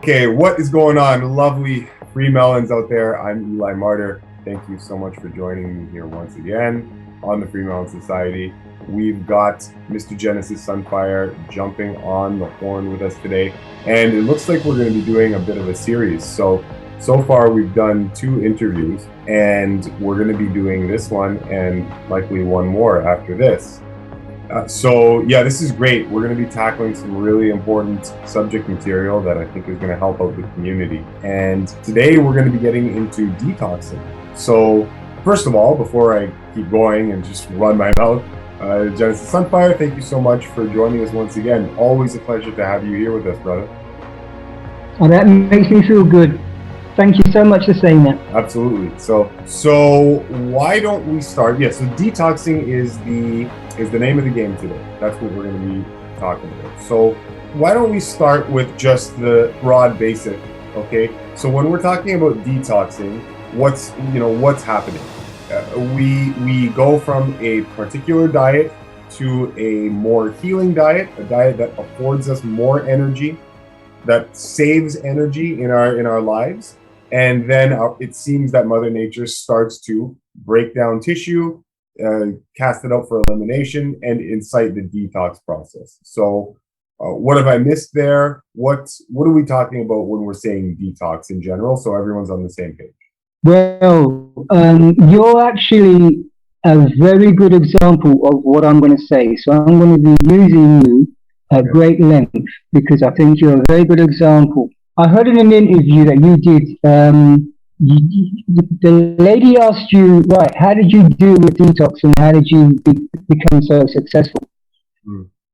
Okay, what is going on, lovely FreeMelons out there? I'm Eli Martyr. Thank you so much for joining me here once again on the FreeMelon Society. We've got Mr. Genesis Sunfire jumping on the horn with us today, and it looks like we're going to be doing a bit of a series. So far we've done 2 interviews, and we're going to be doing this one and likely one more after this. This is great. We're going to be tackling some really important subject material that I think is going to help out the community. And today we're going to be getting into detoxing. So first of all, before I keep going and just run my mouth, Genesis Sunfire, thank you so much for joining us once again. Always a pleasure to have you here with us, brother. Oh, that makes me feel good. Thank you so much for saying that. Absolutely. So why don't we start? So detoxing is the name of the game today. That's what we're going to be talking about. So why don't we start with just the broad basic, okay? So when we're talking about detoxing, what's happening? We go from a particular diet to a more healing diet, a diet that affords us more energy, that saves energy in our lives. And then it seems that Mother Nature starts to break down tissue, cast it out for elimination, and incite the detox process. So what have I missed there? What are we talking about when we're saying detox in general, so everyone's on the same page? Well, you're actually a very good example of what I'm going to say. So I'm going to be using you at great length because I think you're a very good example. I heard in an interview that you did, the lady asked you, right, how did you deal with detox and how did you become so successful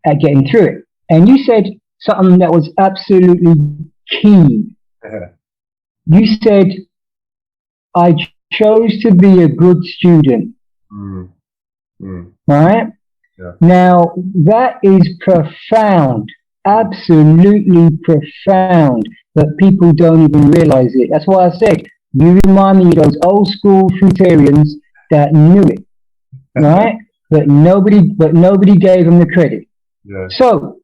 at getting through it? And you said something that was absolutely key. You said, I chose to be a good student. Right? Yeah. Now, that is profound, absolutely profound, but people don't even realize it. That's why I said, you remind me of those old school fruitarians that knew it, right? But nobody gave them the credit. Yeah. So,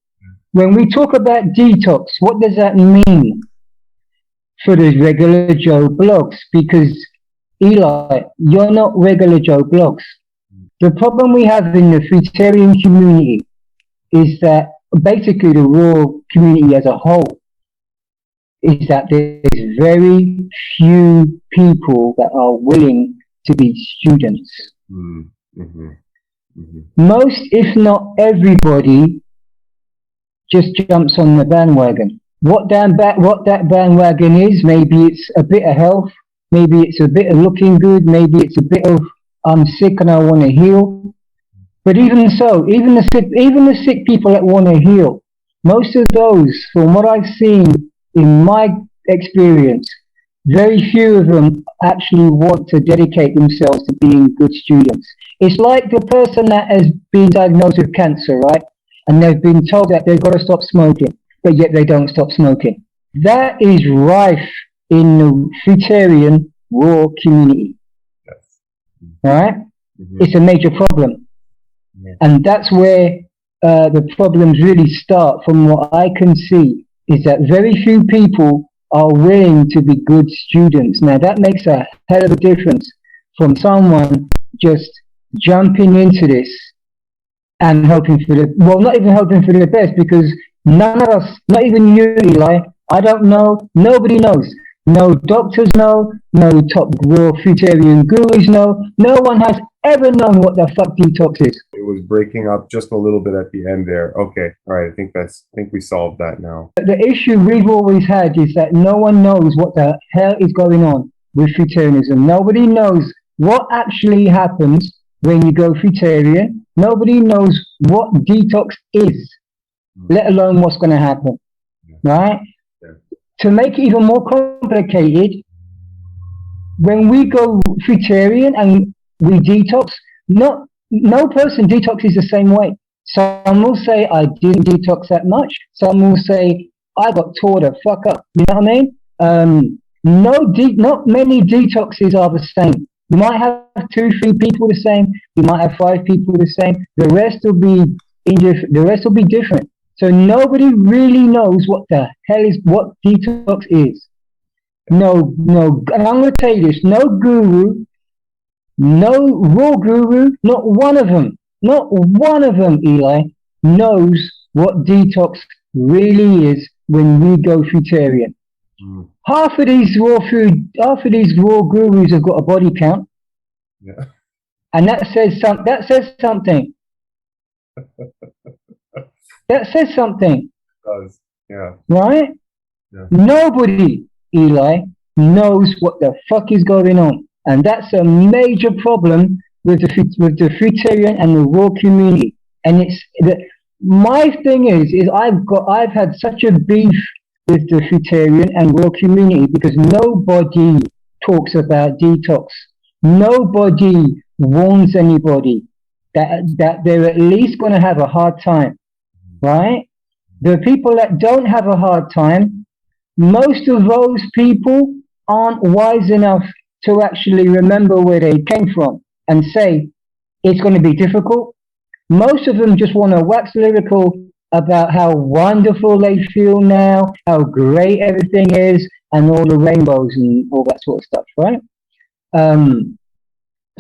when we talk about detox, what does that mean for the regular Joe blogs? Because, Eli, you're not regular Joe blogs. The problem we have in the fruitarian community is that basically the raw community as a whole is that there's very few people that are willing to be students. Most, if not everybody, just jumps on the bandwagon. What that bandwagon is, maybe it's a bit of health, maybe it's a bit of looking good, maybe it's a bit of I'm sick and I want to heal. But even so, even the sick people that want to heal, most of those, from what I've seen in my experience, very few of them actually want to dedicate themselves to being good students. It's like the person that has been diagnosed with cancer, right? And they've been told that they've got to stop smoking, but yet they don't stop smoking. That is rife in the fruitarian raw community. Right? It's a major problem. And that's where the problems really start. From what I can see is that very few people are willing to be good students. Now that makes a hell of a difference from someone just jumping into this and hoping for not even hoping for the best, because none of us, not even you, Eli, I don't know, nobody knows. No doctors know, no top raw fruitarian gurus know, no one has ever known what the fuck detox is. It was breaking up just a little bit at the end there. Okay, all right, I think we solved that now. The issue we've always had is that no one knows what the hell is going on with fruitarianism. Nobody knows what actually happens when you go fruitarian. Nobody knows what detox is, let alone what's going to happen, right? To make it even more complicated, when we go fruitarian and we detox, no person detoxes the same way. Some will say, I didn't detox that much. Some will say, I got tore the fuck up. You know what I mean? Not many detoxes are the same. You might have 2-3 people the same. You might have 5 people the same. The rest will be different. So nobody really knows what the hell is what detox is. No, and I'm going to tell you this: no guru, no raw guru, not one of them, Eli, knows what detox really is when we go fruitarian. Mm. Half of these raw gurus have got a body count, Yeah. and that says something. That says something. It does. Yeah. Right? Yeah. Nobody, Eli, knows what the fuck is going on. And that's a major problem with the fruitarian and the raw community. And my thing is I've had such a beef with the fruitarian and raw community because nobody talks about detox. Nobody warns anybody that they're at least going to have a hard time. Right? The people that don't have a hard time, most of those people aren't wise enough to actually remember where they came from and say it's going to be difficult. Most of them just want to wax lyrical about how wonderful they feel now, how great everything is, and all the rainbows and all that sort of stuff, right?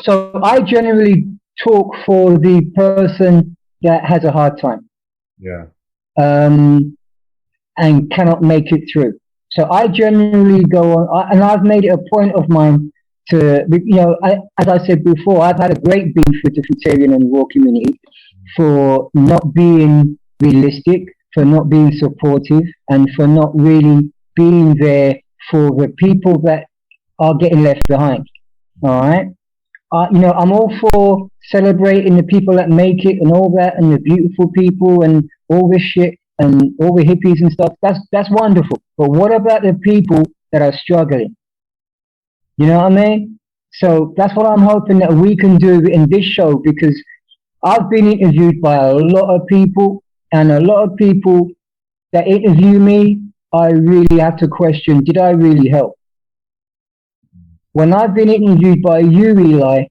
So I generally talk for the person that has a hard time. Yeah. And cannot make it through. So I generally go on, and I've made it a point of mine to, as I said before, I've had a great beef with the fruitarian and raw community for not being realistic, for not being supportive, and for not really being there for the people that are getting left behind. All right. I'm all for celebrating the people that make it and all that, and the beautiful people and all this shit and all the hippies and stuff. That's wonderful. But what about the people that are struggling? You know what I mean? So that's what I'm hoping that we can do in this show, because I've been interviewed by a lot of people, and a lot of people that interview me, I really have to question, did I really help? When I've been interviewed by you, Eli,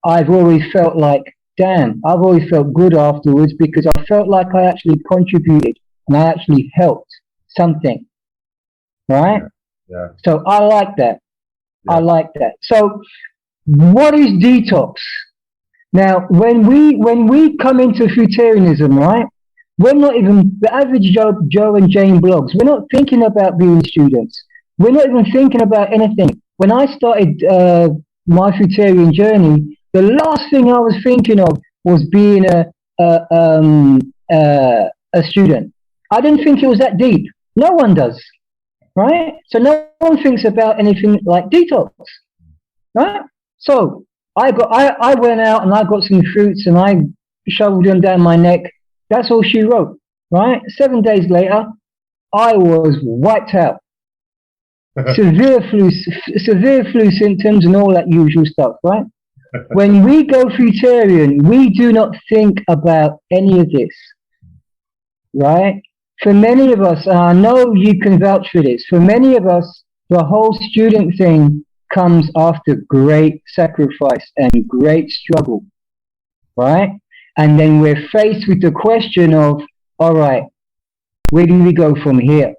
I've always felt like, damn, I've always felt good afterwards because I felt like I actually contributed and I actually helped something, right? Yeah. So I like that. Yeah. I like that. So what is detox? Now, when we come into fruitarianism, right, we're not even, the average Joe and Jane blogs, we're not thinking about being students. We're not even thinking about anything. When I started my fruitarian journey, the last thing I was thinking of was being a student. I didn't think it was that deep. No one does, right? So no one thinks about anything like detox, right? So I went out and I got some fruits and I shoveled them down my neck. That's all she wrote, right? 7 days later, I was wiped out. severe flu symptoms and all that usual stuff, right? When we go fruitarian, we do not think about any of this, right? For many of us, and I know you can vouch for this, for many of us, the whole student thing comes after great sacrifice and great struggle, right? And then we're faced with the question of, all right, where do we go from here,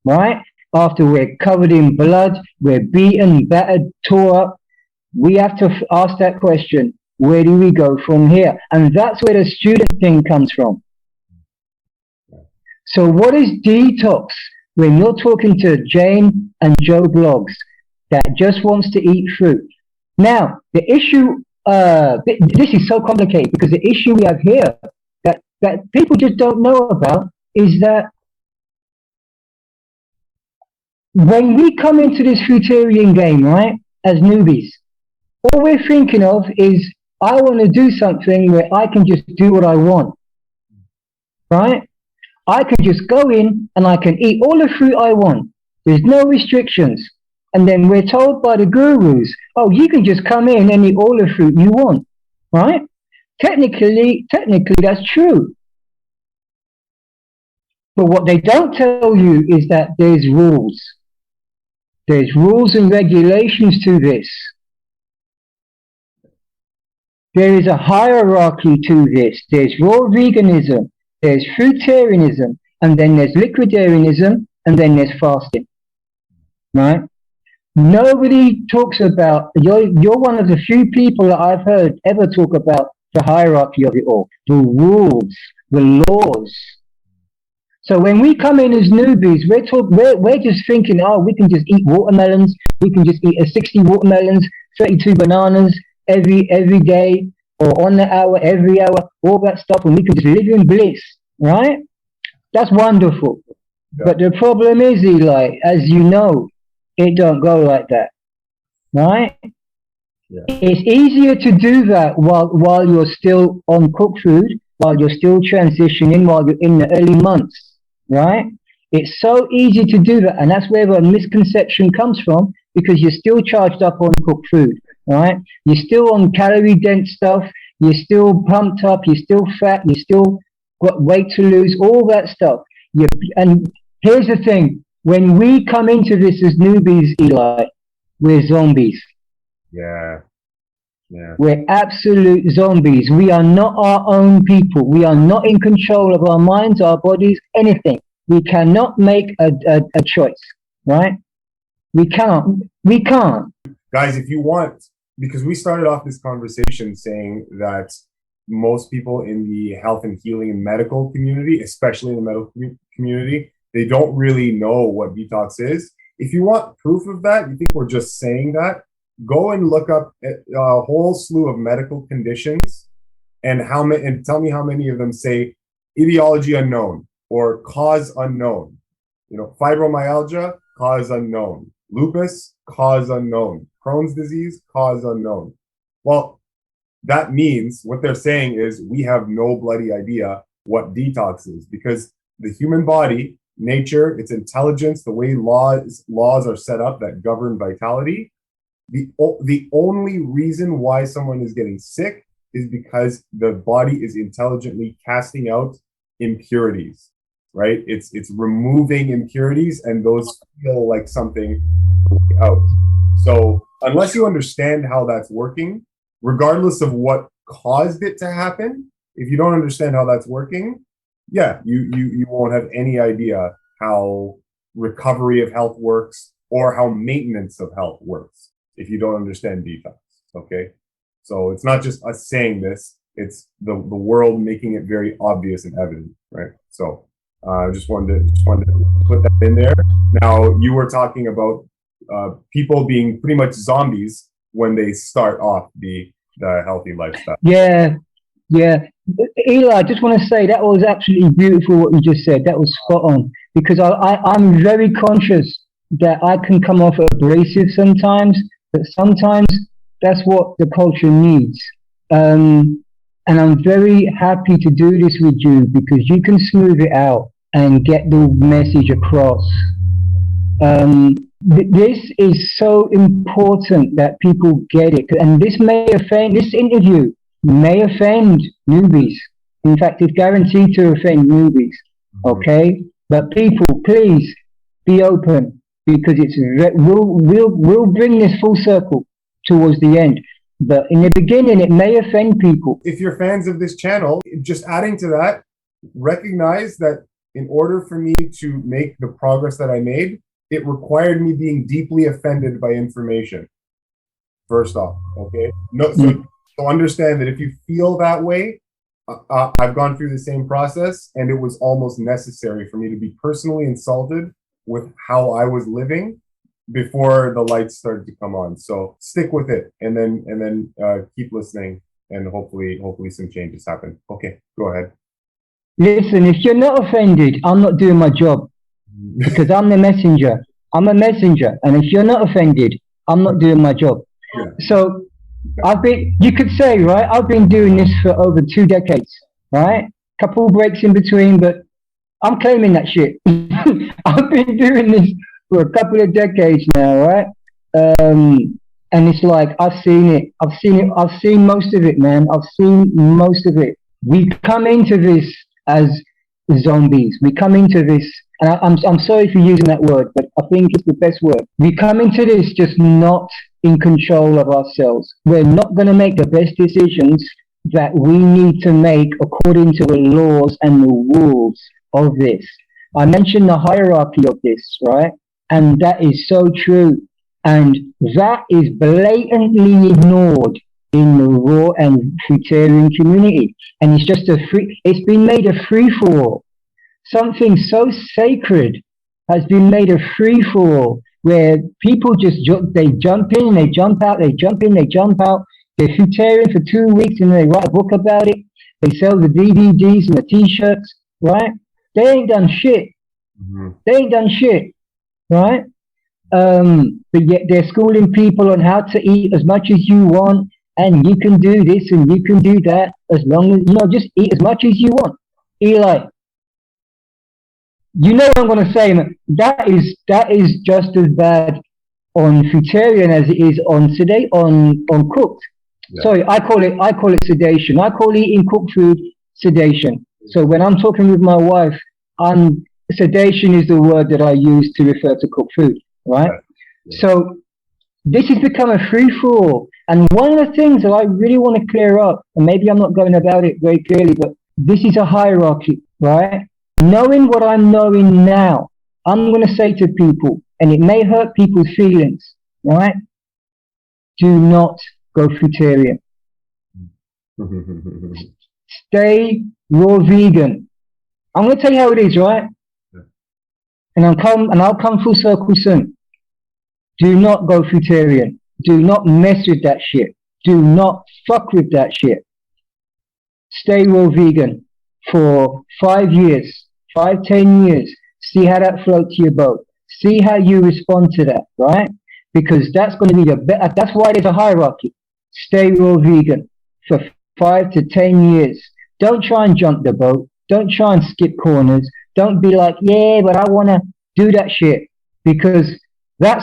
right? After we're covered in blood, we're beaten, battered, tore up, we have to ask that question, where do we go from here? And that's where the student thing comes from. So what is detox? When you're talking to Jane and Joe blogs that just wants to eat fruit. Now, the issue, this is so complicated because the issue we have here that people just don't know about is that when we come into this fruitarian game, right, as newbies, all we're thinking of is, I want to do something where I can just do what I want, right? I can just go in and I can eat all the fruit I want. There's no restrictions. And then we're told by the gurus, oh, you can just come in and eat all the fruit you want, right? Technically, that's true. But what they don't tell you is that there's rules. There's rules and regulations to this. There is a hierarchy to this. There's raw veganism. there's fruitarianism, and then there's liquidarianism, and then there's fasting, right? Nobody talks about, you're one of the few people that I've heard ever talk about the hierarchy of it all, the rules, the laws. So when we come in as newbies, we're just thinking, oh, we can just eat watermelons, we can just eat 60 watermelons, 32 bananas every day, or on the hour, every hour, all that stuff, and we can just live in bliss, right? That's wonderful. Yeah. But the problem is, Eli, as you know, it don't go like that, right? Yeah. It's easier to do that while you're still on cooked food, while you're still transitioning, while you're in the early months, right? It's so easy to do that, and that's where the misconception comes from, because you're still charged up on cooked food, right? You're still on calorie-dense stuff, you're still pumped up, you're still fat, you still got weight to lose, all that stuff. And here's the thing, when we come into this as newbies, Eli, we're zombies. Yeah. We're absolute zombies. We are not our own people. We are not in control of our minds, our bodies, anything. We cannot make a choice, right? We can't. Guys, if you want, because we started off this conversation saying that most people in the health and healing and medical community, especially in the medical community, they don't really know what detox is. If you want proof of that, you think we're just saying that, go and look up a whole slew of medical conditions and tell me how many of them say etiology unknown or cause unknown. You know, fibromyalgia, cause unknown. Lupus, cause unknown. Crohn's disease, cause unknown. Well, that means what they're saying is we have no bloody idea what detox is, because the human body, nature, its intelligence, the way laws are set up that govern vitality, the only reason why someone is getting sick is because the body is intelligently casting out impurities, right? It's removing impurities, and those feel like something out. So unless you understand how that's working, regardless of what caused it to happen, if you don't understand how that's working, yeah, you won't have any idea how recovery of health works or how maintenance of health works if you don't understand detox, okay? So it's not just us saying this, it's the world making it very obvious and evident, right? So I just wanted to put that in there. Now, you were talking about people being pretty much zombies when they start off the healthy lifestyle. Yeah. Eli, I just want to say that was absolutely beautiful what you just said. That was spot on, because I'm very conscious that I can come off abrasive sometimes, but sometimes that's what the culture needs. And I'm very happy to do this with you, because you can smooth it out and get the message across. This is so important that people get it, and this interview may offend newbies. In fact, it's guaranteed to offend newbies. Okay, but people, please be open, because we'll bring this full circle towards the end. But in the beginning, it may offend people. If you're fans of this channel, just adding to that, recognize that in order for me to make the progress that I made, it required me being deeply offended by information. First off, okay? So understand that if you feel that way, I've gone through the same process, and it was almost necessary for me to be personally insulted with how I was living before the lights started to come on. So stick with it, and then keep listening, and hopefully some changes happen. Okay, go ahead. Listen, if you're not offended, I'm not doing my job, because I'm the messenger. I'm a messenger, and if you're not offended, I'm not doing my job. Yeah. So you could say, right, I've been doing this for over 2 decades, right? Couple breaks in between, but I'm claiming that shit. I've been doing this for a couple of decades now, right? And it's like, I've seen it. I've seen most of it, man. I've seen most of it. We come into this as zombies. We come into this, and I'm sorry for using that word, but I think it's the best word. We come into this just not in control of ourselves. We're not going to make the best decisions that we need to make according to the laws and the rules of this. I mentioned the hierarchy of this, right? And that is so true. And that is blatantly ignored in the raw and fruitarian community. And it's just it's been made a free-for-all. Something so sacred has been made a free-for-all, where people just they jump in, they jump out, they jump in, they jump out. They're fruitarian for 2 weeks and they write a book about it. They sell the DVDs and the T-shirts, right? They ain't done shit. Mm-hmm. They ain't done shit, right? But yet they're schooling people on how to eat as much as you want, and you can do this and you can do that as long as, just eat as much as you want. Eli, you know what I'm going to say, man. That is just as bad on fruitarian as it is on cooked. Yeah. Sorry, I call it sedation. I call eating cooked food sedation. So when I'm talking with my wife, sedation is the word that I use to refer to cooked food, right? Yeah. So this has become a free-for-all. And one of the things that I really want to clear up, and maybe I'm not going about it very clearly, but this is a hierarchy, right? Knowing what I'm knowing now, I'm going to say to people, and it may hurt people's feelings, right? Do not go fruitarian. Stay raw vegan. I'm going to tell you how it is, right? Yeah. And I'll come full circle soon. Do not go fruitarian. Do not mess with that shit. Do not fuck with that shit. Stay raw vegan for 5 years, 10 years. See how that floats your boat. See how you respond to that, right? Because that's going to be that's why there's a hierarchy. Stay raw vegan for 5 to 10 years. Don't try and jump the boat. Don't try and skip corners. Don't be like, yeah, but I want to do that shit. Because that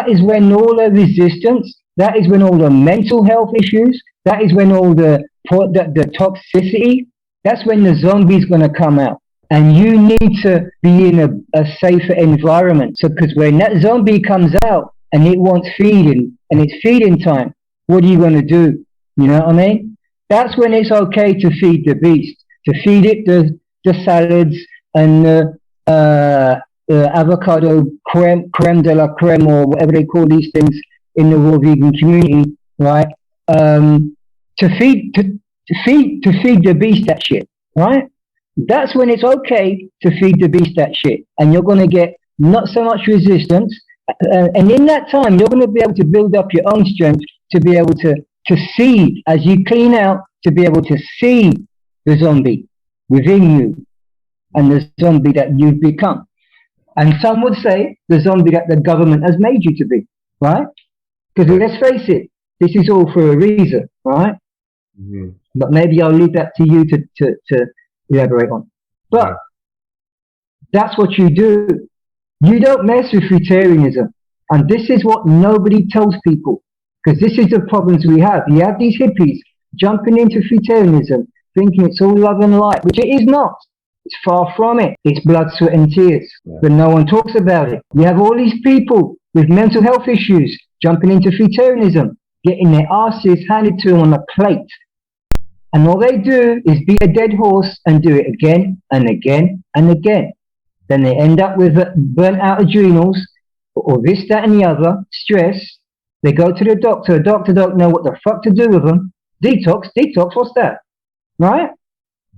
is when all the resistance, that is when all the mental health issues, that is when all the toxicity, that's when the zombie's going to come out. And you need to be in a safer environment. So, because when that zombie comes out and it wants feeding, and it's feeding time, what are you going to do? You know what I mean? That's when it's okay to feed the beast, to feed it the salads and the avocado creme de la creme, or whatever they call these things in the raw vegan community, right? To feed the beast that shit, right? That's when it's okay to feed the beast that shit, and you're going to get not so much resistance, and in that time you're going to be able to build up your own strength to be able to see, as you clean out, to be able to see the zombie within you and the zombie that you've become. And some would say the zombie that the government has made you to be, right? Because let's face it, this is all for a reason, right? Mm-hmm. But maybe I'll leave that to you to elaborate on. But that's what you do. You don't mess with fruitarianism. And this is what nobody tells people, because this is the problems we have. You have these hippies jumping into fruitarianism, thinking it's all love and light, which it is not. It's far from it. It's blood, sweat, and tears. Yeah. But no one talks about it. You have all these people with mental health issues jumping into fruitarianism, getting their asses handed to them on a plate. And all they do is beat a dead horse and do it again and again and again. Then they end up with burnt out adrenals, or this, that, and the other, stress. They go to the doctor don't know what the fuck to do with them. Detox, what's that? Right?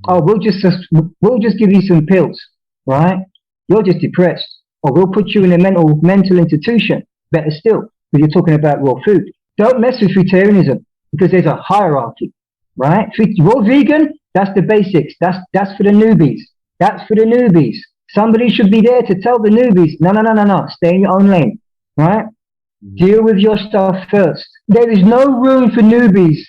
Oh, we'll just give you some pills, right? You're just depressed. Or we'll put you in a mental institution. Better still, because you're talking about raw food. Don't mess with fruitarianism, because there's a hierarchy, right? Raw vegan, that's the basics. That's for the newbies. That's for the newbies. Somebody should be there to tell the newbies, no. Stay in your own lane, right? Deal with your stuff first. There is no room for newbies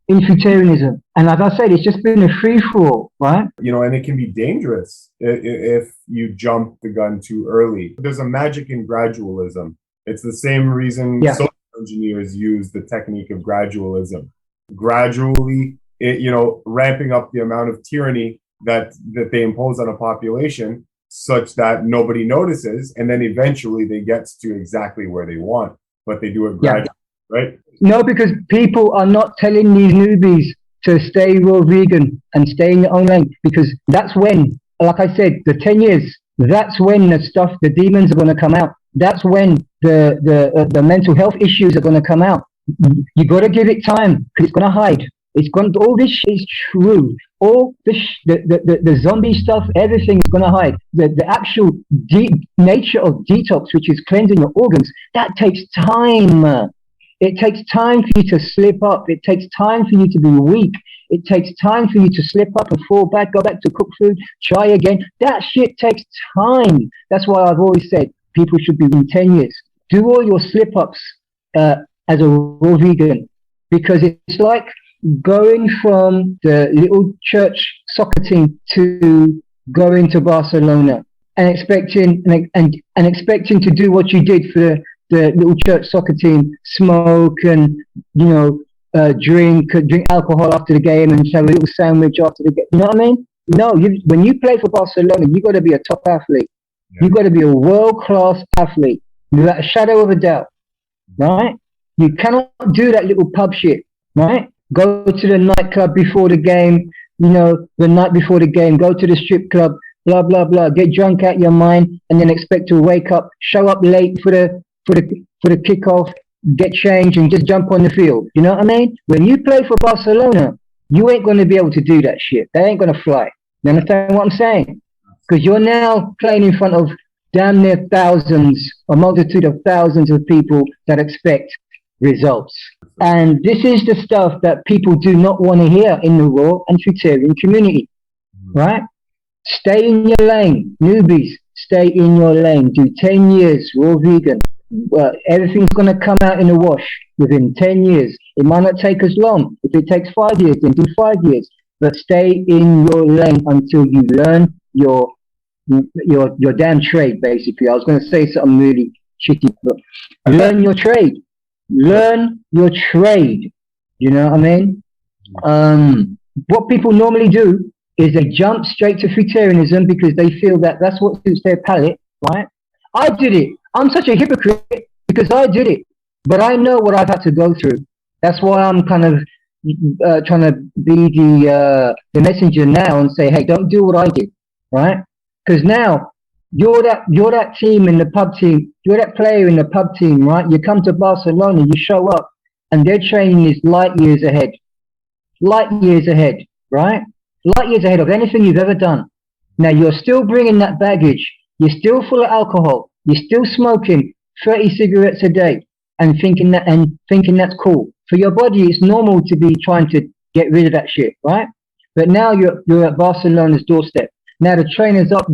in fruitarianism. And as I said, it's just been a free-for-all, right? You know, and it can be dangerous if you jump the gun too early. There's a magic in gradualism. It's the same reason social engineers use the technique of gradualism. Gradually, ramping up the amount of tyranny that they impose on a population such that nobody notices, and then eventually they get to exactly where they want, but they do it gradually, right? No, because people are not telling these newbies to stay raw vegan and stay in your own lane, because that's when, like I said, the 10 years, that's when the demons are going to come out. That's when the mental health issues are going to come out. You got to give it time, because it's going to hide. All this shit is true. All the zombie stuff, everything is going to hide. The actual nature of detox, which is cleansing your organs, that takes time. It takes time for you to slip up. It takes time for you to be weak. It takes time for you to slip up and fall back, go back to cook food, try again. That shit takes time. That's why I've always said people should be in 10 years. Do all your slip ups as a raw vegan, because it's like going from the little church soccer team to going to Barcelona and expecting to do what you did for the little church soccer team, smoke and drink alcohol after the game and have a little sandwich after the game. You know what I mean? No, when you play for Barcelona, you got to be a top athlete. Yeah. You got to be a world-class athlete, without a shadow of a doubt, right? You cannot do that little pub shit, right? Go to the nightclub before the game, the night before the game, go to the strip club, blah, blah, blah, get drunk out your mind, and then expect to wake up, show up late for the kickoff, get changed, and just jump on the field. You know what I mean? When you play for Barcelona, you ain't going to be able to do that shit. They ain't going to fly. You understand what I'm saying? Because you're now playing in front of damn near a multitude of thousands of people that expect results. And this is the stuff that people do not want to hear in the raw and fruitarian community, right? Stay in your lane, newbies. Stay in your lane. Do 10 years raw vegan. Everything's going to come out in the wash within 10 years. It might not take as long. If it takes 5 years, then do 5 years. But stay in your lane until you learn your damn trade, basically. I was going to say something really shitty, but learn your trade. Learn your trade. You know what I mean? What people normally do is they jump straight to fruitarianism because they feel that that's what suits their palate, right? I did it. I'm such a hypocrite because I did it. But I know what I've had to go through. That's why I'm kind of trying to be the messenger now and say, hey, don't do what I did, right? Because now you're that team in the pub team. You're that player in the pub team, right? You come to Barcelona, you show up, and their training is light years ahead. Light years ahead, right? Light years ahead of anything you've ever done. Now you're still bringing that baggage. You're still full of alcohol. You're still smoking 30 cigarettes a day and thinking that's cool. For your body, it's normal to be trying to get rid of that shit, right? But now you're at Barcelona's doorstep. Now the trainer's up,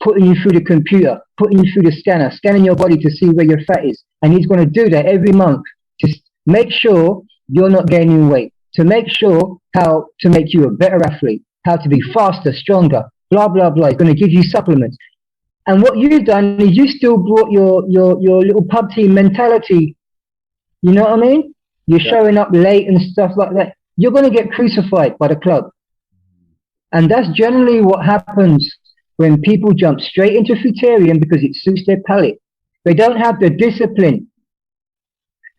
putting you through the computer, putting you through the scanner, scanning your body to see where your fat is. And he's going to do that every month to make sure you're not gaining weight, to make sure how to make you a better athlete, how to be faster, stronger, blah, blah, blah. He's going to give you supplements. And what you've done is you still brought your little pub team mentality. You know what I mean? You're showing up late and stuff like that. You're going to get crucified by the club. And that's generally what happens when people jump straight into fruitarian because it suits their palate. They don't have the discipline.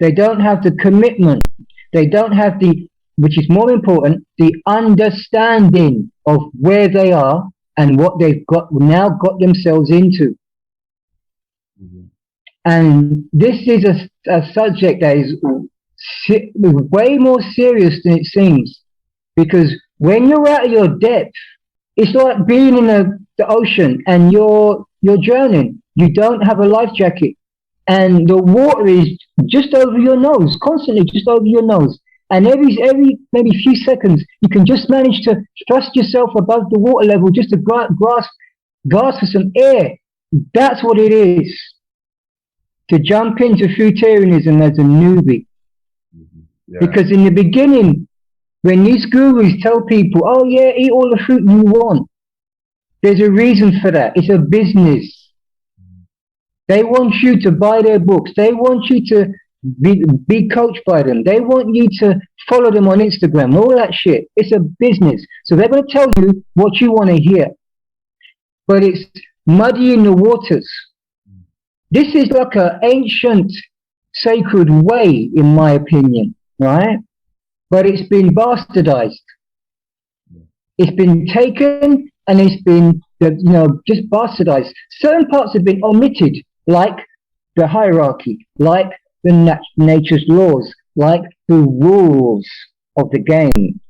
They don't have the commitment. They don't have which is more important, the understanding of where they are and what they've got themselves into. Mm-hmm. And this is a subject that is way more serious than it seems, because when you're out of your depth, it's like being in the ocean and you're drowning. You don't have a life jacket and the water is just over your nose, constantly just over your nose. And every maybe few seconds, you can just manage to thrust yourself above the water level just to grasp for some air. That's what it is to jump into fruitarianism as a newbie. Yeah. Because in the beginning, when these gurus tell people, oh yeah, eat all the fruit you want, there's a reason for that. It's a business. They want you to buy their books. They want you to be coached by them. They want you to follow them on Instagram, all that shit. It's a business. So they're going to tell you what you want to hear. But it's muddying the waters. This is like an ancient sacred way, in my opinion, right? but it's been bastardized. It's been taken and it's been, just bastardized. Certain parts have been omitted, like the hierarchy, like the nature's laws, like the rules of the game,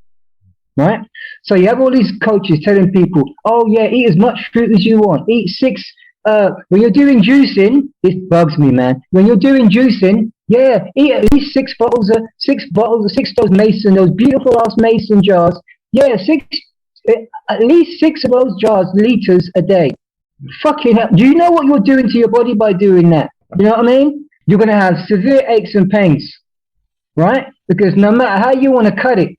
right? So you have all these coaches telling people, oh yeah, eat as much fruit as you want, eat six, when you're doing juicing, this bugs me, man. When you're doing juicing, yeah, eat at least six bottles of those mason, those beautiful ass mason jars. Yeah, at least six of those jars, liters a day. Fucking hell. Do you know what you're doing to your body by doing that? You know what I mean? You're going to have severe aches and pains, right? Because no matter how you want to cut it,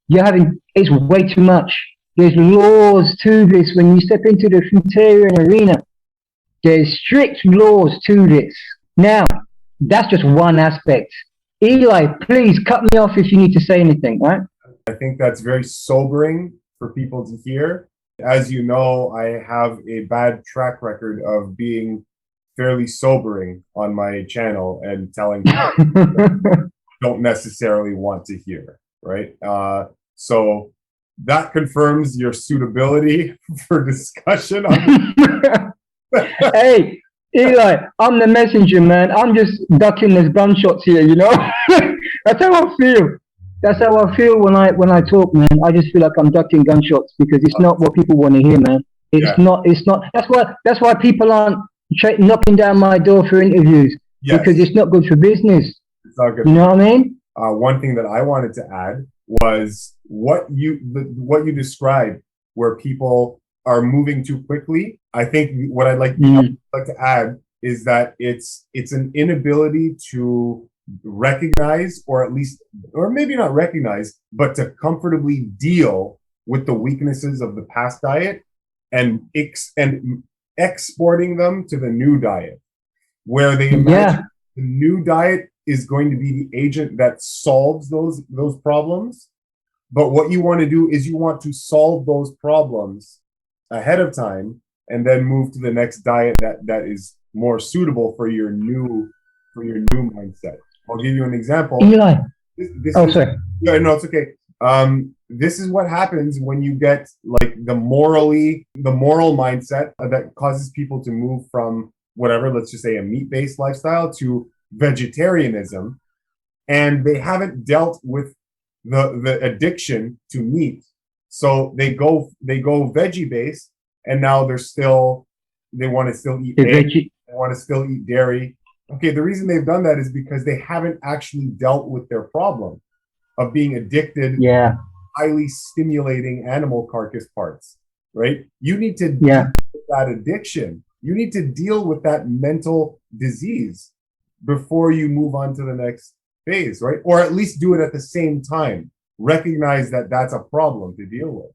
it's way too much. There's laws to this. When you step into the fruitarian arena, there's strict laws to this. Now, that's just one aspect. Eli, please cut me off if you need to say anything, right? I think that's very sobering for people to hear. As you know, I have a bad track record of being fairly sobering on my channel and telling people don't necessarily want to hear, right? So that confirms your suitability for discussion. Hey, Eli, I'm the messenger, man. I'm just ducking those gunshots here, you know? That's how I feel. That's how I feel when I talk, man. I just feel like I'm ducking gunshots because it's not what people want to hear, man. It's not. That's why people aren't knocking down my door for interviews, because it's not good for business. It's not good. You know what I mean? One thing that I wanted to add was what you described, where people are moving too quickly. I think what I'd like to add is that it's an inability to recognize, or maybe not recognize, but to comfortably deal with the weaknesses of the past diet and exporting them to the new diet, where they imagine the new diet is going to be the agent that solves those problems. But what you want to do is you want to solve those problems ahead of time and then move to the next diet that is more suitable for your new mindset. I'll give you an example. Eli. Sorry. Yeah, no, it's okay. This is what happens when you get like the moral mindset that causes people to move from whatever, let's just say a meat-based lifestyle, to vegetarianism, and they haven't dealt with the addiction to meat. So they go veggie-based, and now they want to still eat egg, they want to still eat dairy. Okay, the reason they've done that is because they haven't actually dealt with their problem of being addicted to highly stimulating animal carcass parts, right? You need to deal with that addiction. You need to deal with that mental disease before you move on to the next phase, right? Or at least do it at the same time. Recognize that that's a problem to deal with.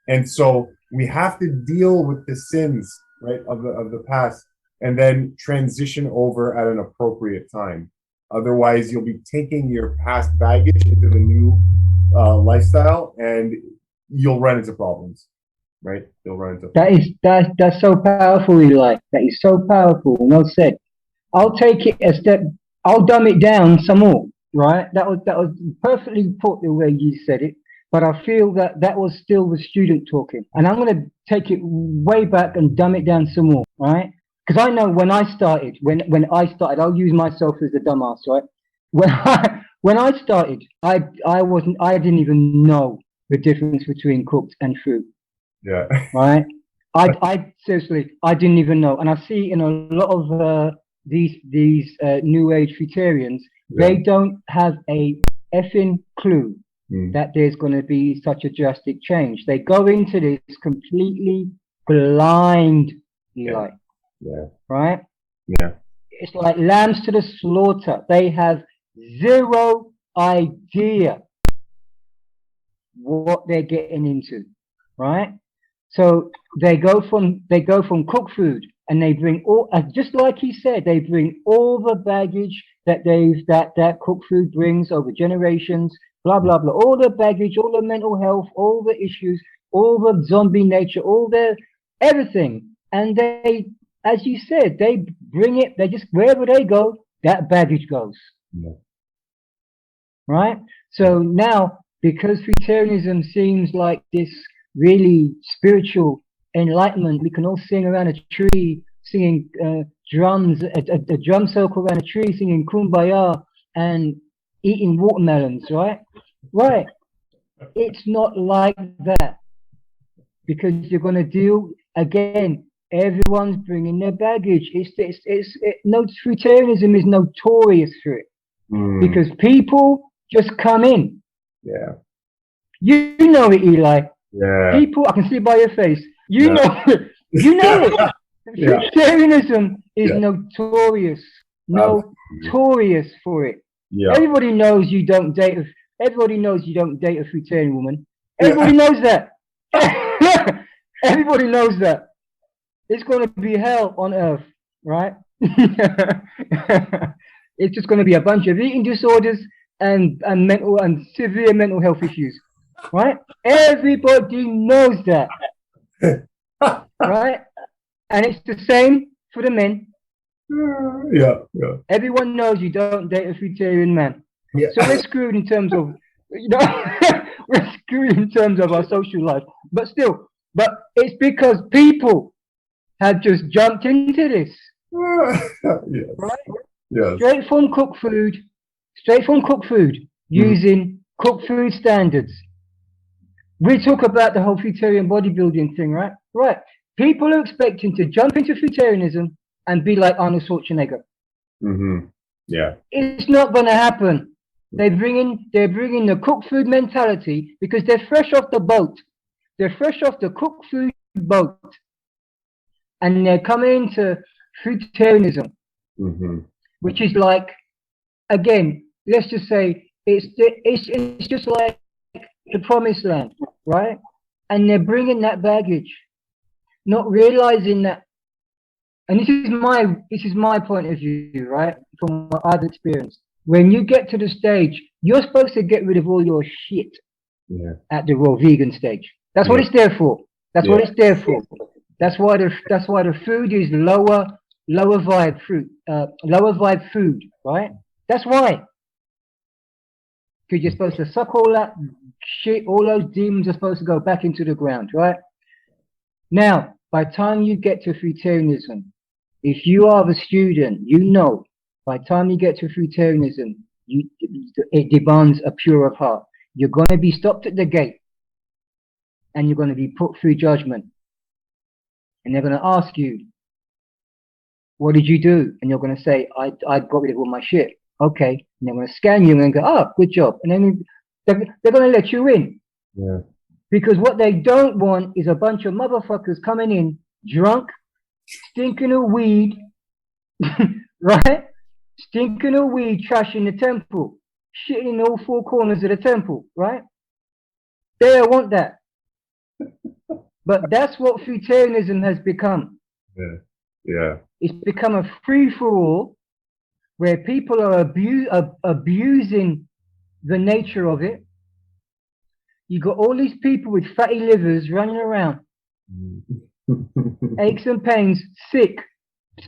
And so we have to deal with the sins, right, of the past, and then transition over at an appropriate time. Otherwise, you'll be taking your past baggage into the new lifestyle, and you'll run into problems, right? You'll run into that's so powerful, Eli. That is so powerful. Well said. I'll take it a step. I'll dumb it down some more, right? That was perfectly put the way you said it. But I feel that was still the student talking, and I'm going to take it way back and dumb it down some more, right? Because I know when I started, I'll use myself as a dumbass, right? When I started, I didn't even know the difference between cooked and fruit. Yeah. Right. I seriously, I didn't even know, and I see in a lot of these new age fruitarians, they don't have a effing clue that there's going to be such a drastic change. They go into this completely blind, Eli. Yeah. Right? Yeah. It's like lambs to the slaughter. They have zero idea what they're getting into. Right? So they go from cooked food, and they bring all, just like he said, they bring all the baggage that that cooked food brings over generations, blah blah blah, all the baggage, all the mental health, all the issues, all the zombie nature, all the everything, and they, as you said, they bring it. They just, wherever they go, that baggage goes. Yeah. right? So now, because fruitarianism seems like this really spiritual enlightenment, we can all sing around a tree, singing drums, a drum circle around a tree, singing Kumbaya and eating watermelons, right? Right. It's not like that, because you're going to deal again. Everyone's bringing their baggage. No, fruitarianism is notorious for it because people just come in. Yeah. You know it, Eli. Yeah. People, I can see it by your face. You know it. You know it. Yeah. Fruitarianism is Yeah. notorious for it. Yeah. Everybody knows you don't date. Everybody knows you don't date a fruitarian woman. Everybody knows that. Everybody knows that. It's going to be hell on earth, right? It's just going to be a bunch of eating disorders and mental and severe mental health issues, right? Everybody knows that, right? And it's the same for the men. Yeah, yeah. Everyone knows you don't date a fruitarian man. Yeah. So we're screwed in terms of, we're screwed in terms of our social life. But still, it's because people have just jumped into this. Yes. Right? Yes. Straight from cooked food, using cooked food standards. We talk about the whole fruitarian bodybuilding thing, right? Right. People are expecting to jump into fruitarianism and be like Arnold Schwarzenegger. Yeah. It's not going to happen. They're bringing the cooked food mentality because they're fresh off the boat. They're fresh off the cooked food boat. And they're coming into fruitarianism, which is like, again, let's just say it's just like the promised land, right? And they're bringing that baggage, not realizing that. And this is my point of view, right? From what I've experienced. When you get to the stage, you're supposed to get rid of all your shit at the raw vegan stage. That's what it's there for. That's what it's there for. That's why the food is lower vibe food, right? That's why. Because you're supposed to suck all that shit, all those demons are supposed to go back into the ground, right? Now, by the time you get to fruitarianism, if you are a student, you know, by the time you get to fruitarianism, it demands a pure of heart. You're going to be stopped at the gate and you're going to be put through judgment. And they're going to ask you, what did you do? And you're going to say, I got rid of all my shit. Okay. And they're going to scan you and go, oh, good job. And then they're going to let you in. Yeah. Because what they don't want is a bunch of motherfuckers coming in drunk, stinking of weed, right? Stinking of weed, trashing the temple, shitting in all four corners of the temple, right? They don't want that. But that's what fruitarianism has become. Yeah. Yeah. It's become a free-for-all where people are abusing the nature of it. You got all these people with fatty livers running around, aches and pains, sick.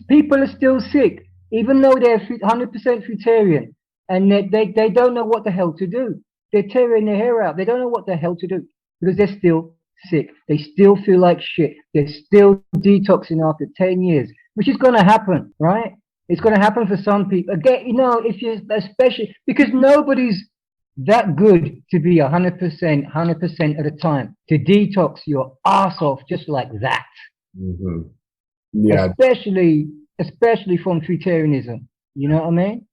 People are still sick, even though they're 100% fruitarian, and they don't know what the hell to do. They're tearing their hair out. They don't know what the hell to do because they're still sick. They still feel like shit. They're still detoxing after 10 years, which is going to happen, right? It's going to happen for some people. Again, you know, if you especially because nobody's that good to be 100% at a time to detox your ass off just like that. Yeah. Especially from fruitarianism. You know what I mean?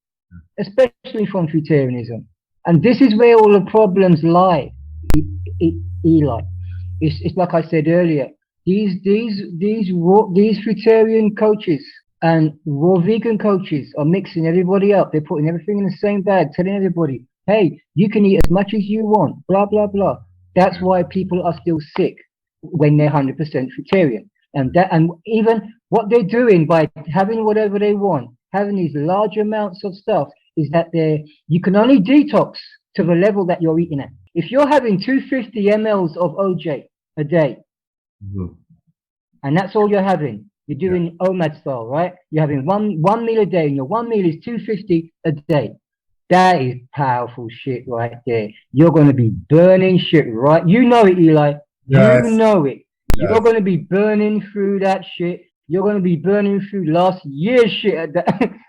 Especially from fruitarianism. And this is where all the problems lie, Eli. It's like I said earlier. These fruitarian coaches and raw vegan coaches are mixing everybody up. They're putting everything in the same bag, telling everybody, hey, you can eat as much as you want, blah, blah, blah. That's why people are still sick when they're 100% fruitarian. And even what they're doing by having whatever they want, having these large amounts of stuff, is that you can only detox to the level that you're eating at. If you're having 250 mLs of OJ a day, and that's all you're having, you're doing OMAD style, right? You're having one meal a day, and your one meal is 250 a day. That is powerful shit right there. You're going to be burning shit, right? You know it, Eli. Yes. You know it. Yes. You're going to be burning through that shit. You're going to be burning through last year's shit at that,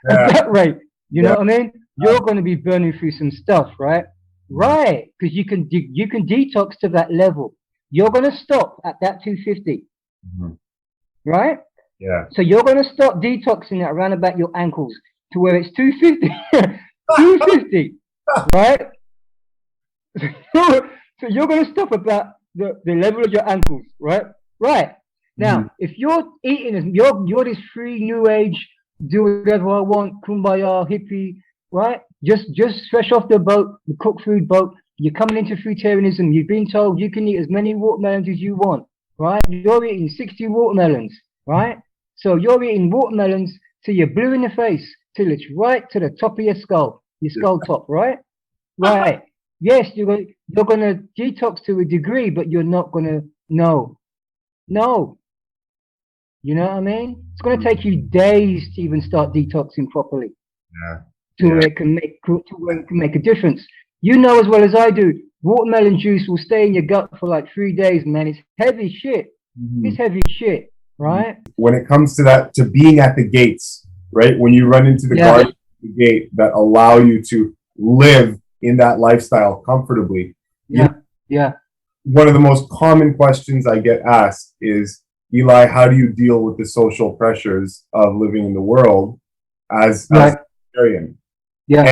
at that rate. You know what I mean? You're going to be burning through some stuff, right? Right. Because you can detox to that level. You're going to stop at that 250. Right? Yeah. So you're going to stop detoxing at around about your ankles to where it's 250. 250, right? So you're going to stop about the level of your ankles, right? Right. Now, if you're eating, you're this free new age, do whatever I want, kumbaya, hippie, right? Just fresh off the boat, the cooked food boat. You're coming into fruitarianism. You've been told you can eat as many watermelons as you want, right? You're eating 60 watermelons, right? So you're eating watermelons till you're blue in the face, till it's right to the top of your skull top, right? Right. Yes, you're gonna detox to a degree, but you're not gonna no. You know what I mean? It's gonna take you days to even start detoxing properly. Where it can make a difference. You know as well as I do, watermelon juice will stay in your gut for like 3 days, man. It's heavy shit. It's heavy shit, right? When it comes to that, to being at the gates, right? When you run into the guard at the gate that allow you to live in that lifestyle comfortably. One of the most common questions I get asked is, Eli, how do you deal with the social pressures of living in the world as a vegetarian? And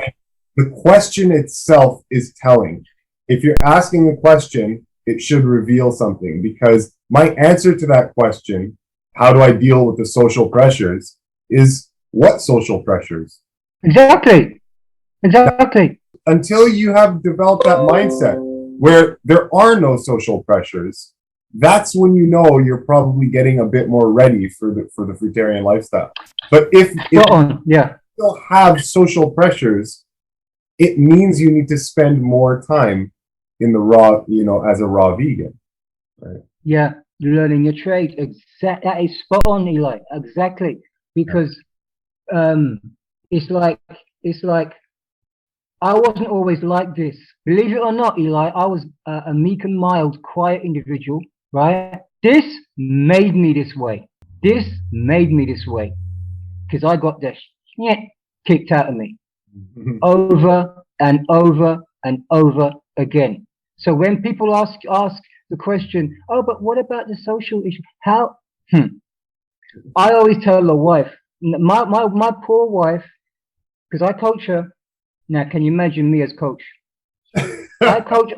the question itself is telling. If you're asking the question, it should reveal something, because my answer to that question, how do I deal with the social pressures, is what social pressures? Exactly. Until you have developed that mindset where there are no social pressures, that's when you know you're probably getting a bit more ready for the fruitarian lifestyle. But if you still have social pressures, it means you need to spend more time in the raw, as a raw vegan, right? Yeah, learning your trade. That is spot on, Eli. Exactly, because it's like I wasn't always like this. Believe it or not, Eli, I was a meek and mild, quiet individual, right? This made me this way. Because I got the shit kicked out of me over and over and over again. So when people ask the question, oh, but what about the social issue? How? I always tell the wife, my poor wife, because I coach her. Now, can you imagine me as coach? I coach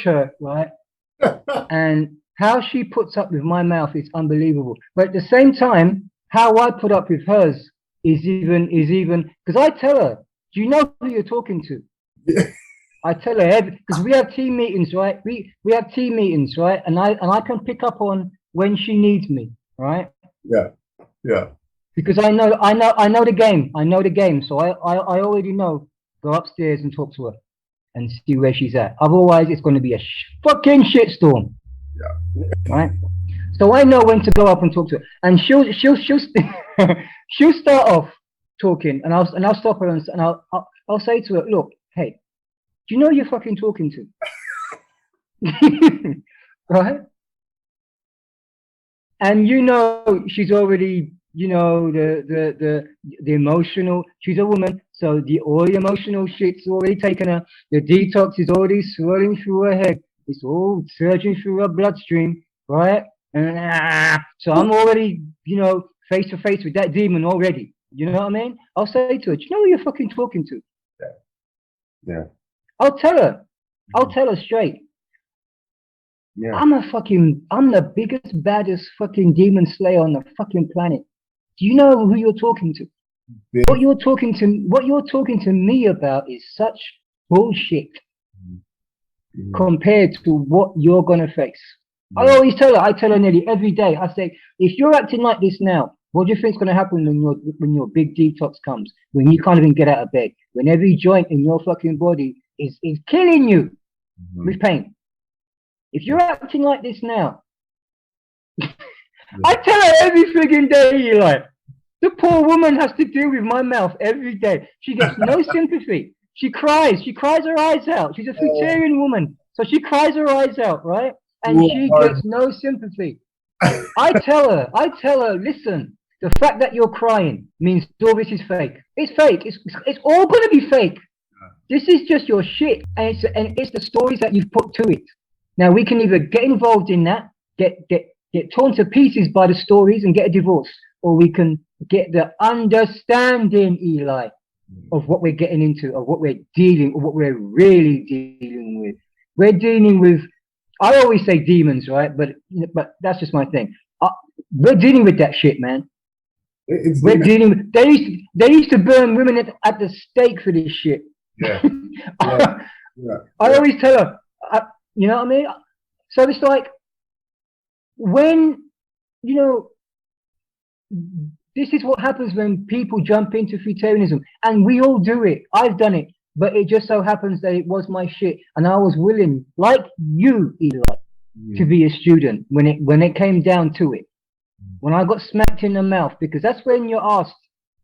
her, right? And how she puts up with my mouth is unbelievable. But at the same time, how I put up with hers is even because I tell her, do you know who you're talking to? I tell her because we have team meetings, right? We have team meetings, right? And I can pick up on when she needs me, right? Yeah. Because I know the game. I know the game. So I already know. Go upstairs and talk to her and see where she's at. Otherwise, it's going to be a fucking shitstorm. Right. So I know when to go up and talk to her, and she'll she'll start off talking, and I'll stop her and I'll say to her, look, hey, do you know who you're fucking talking to? Right. And she's already. The emotional, she's a woman, so all the emotional shit's already taken her. The detox is already swirling through her head. It's all surging through her bloodstream, right? And so I'm already, face to face with that demon already. You know what I mean? I'll say to her, do you know who you're fucking talking to? Yeah. I'll tell her straight. Yeah. I'm the biggest, baddest fucking demon slayer on the fucking planet. Do you know who you're talking to? Yeah. What you're talking to me about is such bullshit compared to what you're gonna face. I always tell her. I tell her nearly every day. I say, if you're acting like this now, what do you think's gonna happen when your big detox comes? When you can't even get out of bed? When every joint in your fucking body is killing you with pain? If you're acting like this now, I tell her every frigging day, Eli. The poor woman has to deal with my mouth every day. She gets no sympathy. She cries her eyes out. She's a fruitarian woman, so she cries her eyes out, right? And she gets no sympathy. I tell her, listen, the fact that you're crying means all this is fake. It's fake. It's all going to be fake. This is just your shit, and it's the stories that you've put to it. Now we can either get involved in that, get torn to pieces by the stories and get a divorce, or we can get the understanding, Eli, of what we're getting into, of what we're what we're really dealing with. We're dealing with, I always say demons, right? But that's just my thing. We're dealing with that shit, man. We're dealing with, they used to burn women at the stake for this shit. Yeah. I always tell her, you know what I mean? So it's like, when, you know, this is what happens when people jump into fruitarianism, and we all do it. I've done it, but it just so happens that it was my shit, and I was willing, like you, Eli, to be a student when it came down to it. When I got smacked in the mouth, because that's when you're asked,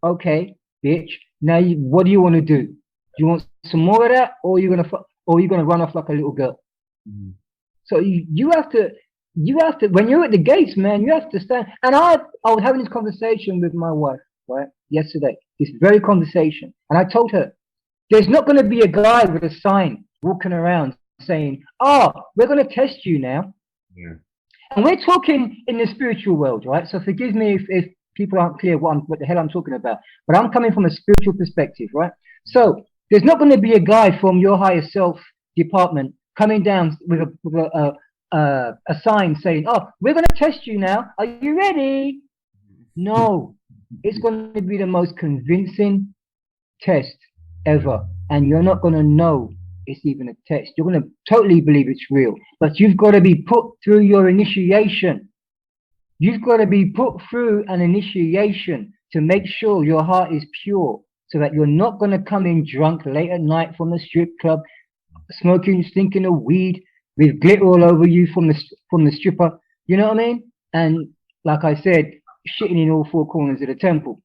okay, bitch, now what do you want to do? Do you want some more of that, or are you gonna run off like a little girl? So you have to, when you're at the gates, man, you have to stand. And I was having this conversation with my wife, right, yesterday, this very conversation. And I told her, there's not going to be a guy with a sign walking around saying, oh, we're going to test you now. Yeah. And we're talking in the spiritual world, right? So forgive me if people aren't clear what the hell I'm talking about. But I'm coming from a spiritual perspective, right? So there's not going to be a guy from your higher self department coming down with a sign saying, oh, we're going to test you now. Are you ready? No. It's going to be the most convincing test ever. And you're not going to know it's even a test. You're going to totally believe it's real. But you've got to be put through your initiation. You've got to be put through an initiation to make sure your heart is pure, so that you're not going to come in drunk late at night from the strip club, smoking, stinking of weed, with glitter all over you from the stripper. You know what I mean? And like I said, shitting in all four corners of the temple.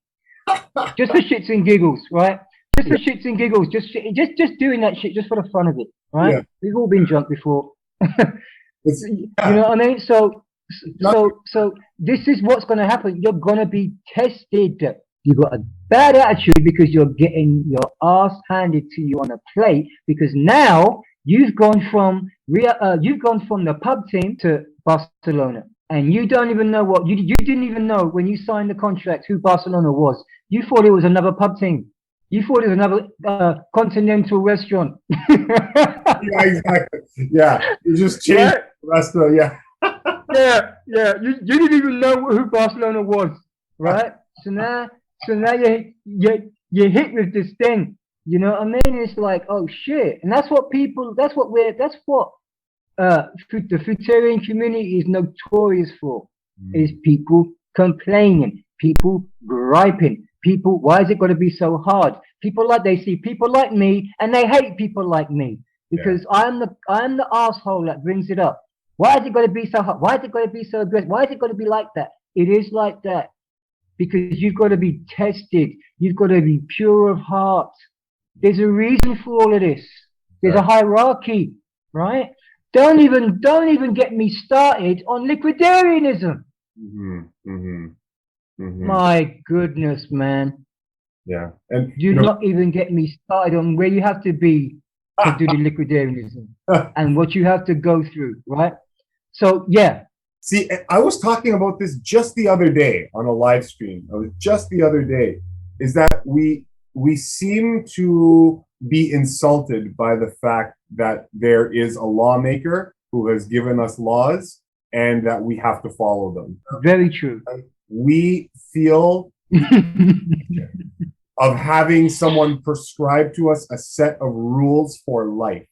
Just for shits and giggles, right? Just for shits and giggles, just doing that shit just for the fun of it, right? Yeah. We've all been drunk before. You know what I mean? So this is what's going to happen. You're going to be tested. You've got a bad attitude because you're getting your ass handed to you on a plate, because now you've gone from the pub team to Barcelona, and you don't even know what you didn't even know when you signed the contract who Barcelona was. You thought it was another pub team. You thought it was another continental restaurant. Yeah, exactly. Yeah, you just changed the restaurant. Yeah. Yeah. You didn't even know who Barcelona was, right? So now you're hit with this thing. You know what I mean? It's like, oh shit, and that's what the fruitarian community is notorious for. Is people complaining, people griping, people. Why is it got to be so hard? They see people like me, and they hate people like me because I'm the asshole that brings it up. Why is it got to be so hard? Why is it got to be so aggressive? Why is it got to be like that? It is like that because you've got to be tested. You've got to be pure of heart. There's a reason for all of this. There's a hierarchy, right? Don't even get me started on liquidarianism. My goodness, man. Yeah. And do not even get me started on where you have to be to do the liquidarianism and what you have to go through, right? So, yeah. See, I was talking about this just the other day on a live stream. Is that we seem to be insulted by the fact that there is a lawmaker who has given us laws and that we have to follow them. Very true. We feel of having someone prescribe to us a set of rules for life.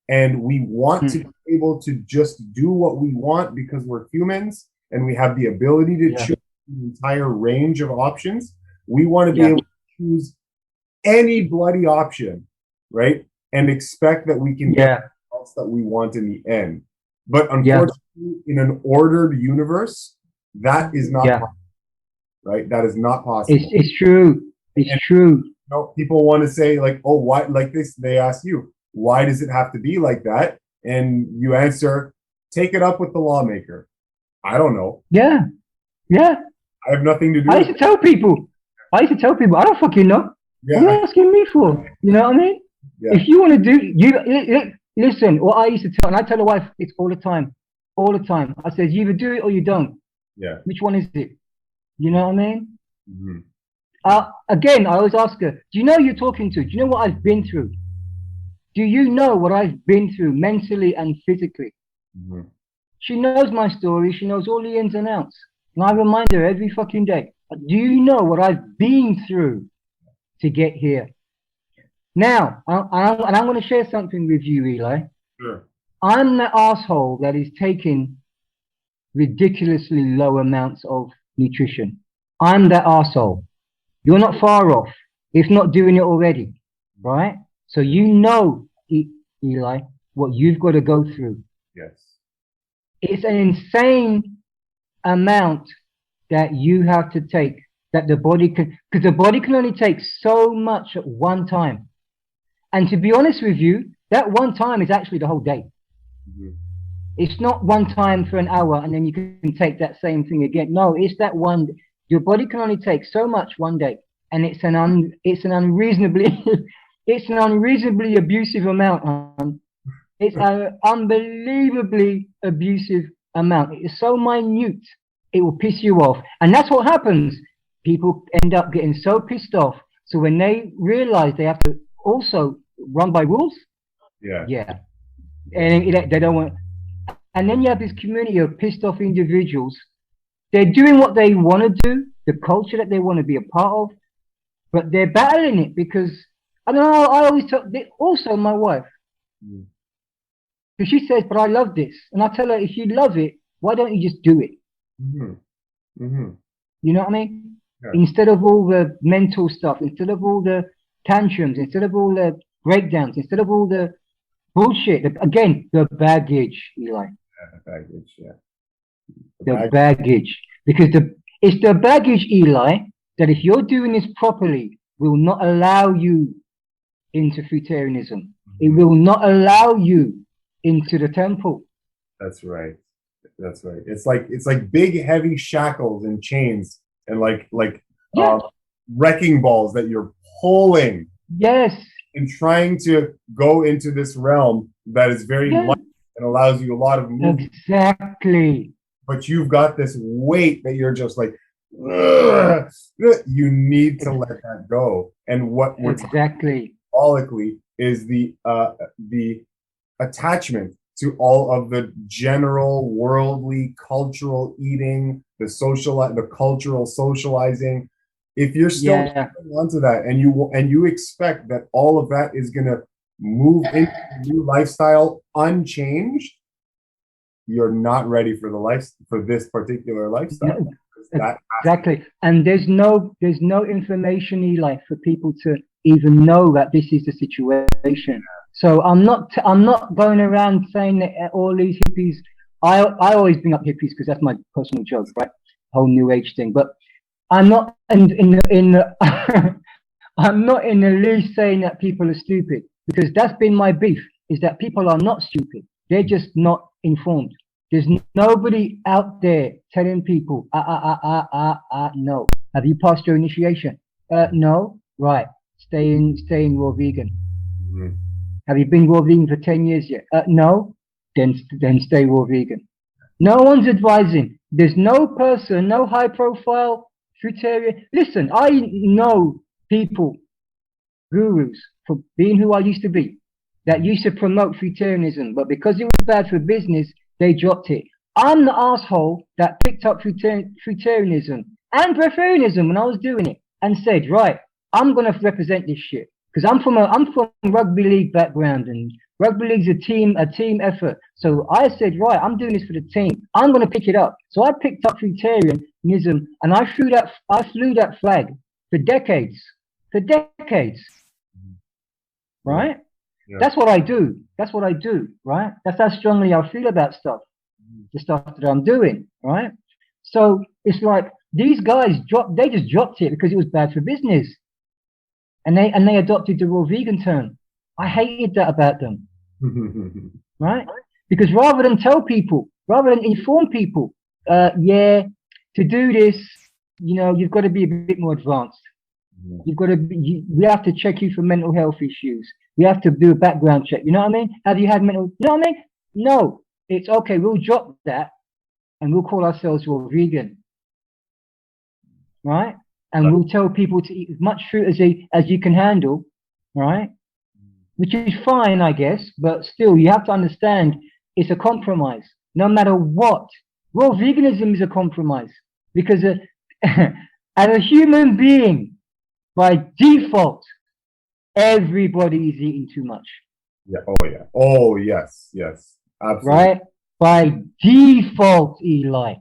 And we want to be able to just do what we want because we're humans and we have the ability to choose the entire range of options. We want to be able to choose any bloody option, right? And expect that we can get the results that we want in the end. But unfortunately, in an ordered universe, that is not possible. right? That is not possible. It's true. It's And, true. people want to say like, oh, why, like this, they ask you, why does it have to be like that? And you answer, take it up with the lawmaker. I don't know. Yeah. Yeah. I have nothing to do I with used it. to tell people, I don't fucking know. What are you Yeah. asking me for? You know what I mean? Yeah. If you want to do, listen, what I used to tell, and I tell the wife it's all the time. All the time. I said, you either do it or you don't. Yeah. Which one is it? You know what I mean? Mm-hmm. Again, I always ask her, do you know who you're talking to? Do you know what I've been through? Do you know what I've been through mentally and physically? Mm-hmm. She knows my story. She knows all the ins and outs. And I remind her every fucking day, do you know what I've been through to get here? Now, I'm going to share something with you, Eli. Sure. I'm the asshole that is taking ridiculously low amounts of nutrition. I'm that asshole. You're not far off, if not doing it already, right? So you know, Eli, what you've got to go through. Yes. It's an insane amount that you have to take, that the body can, because the body can only take so much at one time. And to be honest with you, that one time is actually the whole day. Mm-hmm. It's not one time for an hour and then you can take that same thing again. No, it's that one. Your body can only take so much one day, and it's an unreasonably it's an unreasonably abusive amount. It's an unbelievably abusive amount. It's so minute, it will piss you off, and that's what happens. People end up getting so pissed off. So when they realize they have to also run by rules, Yeah. and they don't want. And then you have this community of pissed off individuals. They're doing what they want to do, the culture that they want to be a part of, but they're battling it because, I don't know, I always tell, also my wife, because she says, but I love this. And I tell her, if you love it, why don't you just do it? Mm-hmm. Mm-hmm. You know what I mean? Yeah. Instead of all the mental stuff, instead of all the tantrums, instead of all the breakdowns, instead of all the bullshit, again, the baggage, Eli. Baggage, yeah. The baggage. Because it's the baggage, Eli, that if you're doing this properly, will not allow you into fruitarianism. It will not allow you into the temple. That's right. That's right. It's like big heavy shackles and chains and like wrecking balls that you're pulling. Yes. And trying to go into this realm that is very light and allows you a lot of movement. Exactly. But you've got this weight that you're just like, ugh, you need to let that go. And what we're exactly symbolically is the attachment to all of the general worldly cultural eating, the cultural socializing. If you're still onto that and you expect that all of that is going to move into a new lifestyle unchanged, you're not ready for this particular lifestyle. Exactly. And there's no information, Eli, for people to even know that this is the situation. So I'm not going around saying that all these hippies. I always bring up hippies because that's my personal joke, right? Whole new age thing, but I'm not I'm not in the least saying that people are stupid, because that's been my beef, is that people are not stupid. They're just not informed. There's nobody out there telling people, no. Have you passed your initiation? No. Right. Stay in raw vegan. Mm-hmm. Have you been raw vegan for 10 years yet? No. Then stay raw vegan. No one's advising. There's no person, no high profile fruitarian. Listen, I know people, gurus, for being who I used to be, that used to promote fruitarianism, but because it was bad for business, they dropped it. I'm the asshole that picked up fruitarianism and breatharianism when I was doing it and said, right, I'm going to represent this shit. Because I'm from rugby league background, and rugby league's a team effort. So I said, right, I'm doing this for the team. I'm going to pick it up. So I picked up fruitarianism, and I flew that flag for decades. Right? Yeah. That's what I do. Right? That's how strongly I feel about stuff. The stuff that I'm doing. Right? So it's like, These guys they just dropped it because it was bad for business. And they adopted the raw vegan term. I hated that about them. Right? Because rather than tell people, rather than inform people, yeah, to do this, you know, you've got to be a bit more advanced. You've got to be, we have to check you for mental health issues. We have to do a background check. You know what I mean? Have you had mental, you know what I mean? No, it's okay. We'll drop that and we'll call ourselves raw vegan. Right? And we'll tell people to eat as much fruit as you can handle. Right? Which is fine, I guess, but still, you have to understand it's a compromise. No matter what, raw veganism is a compromise because as a human being, by default, everybody is eating too much. Yeah. Oh yeah. Oh yes. Yes. Absolutely. Right? By default, Eli.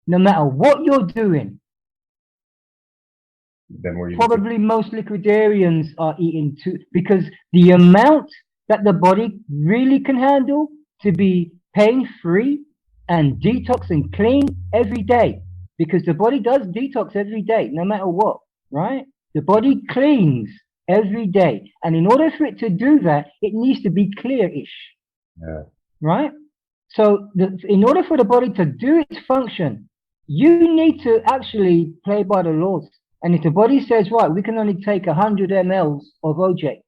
No matter what you're doing. Then we're probably most liquidarians are eating too, because the amount that the body really can handle to be pain-free and detox and clean every day, because the body does detox every day, no matter what, right? The body cleans every day. And in order for it to do that, it needs to be clear-ish, right? So in order for the body to do its function, you need to actually play by the laws. And if the body says, right, we can only take 100 mLs of OJ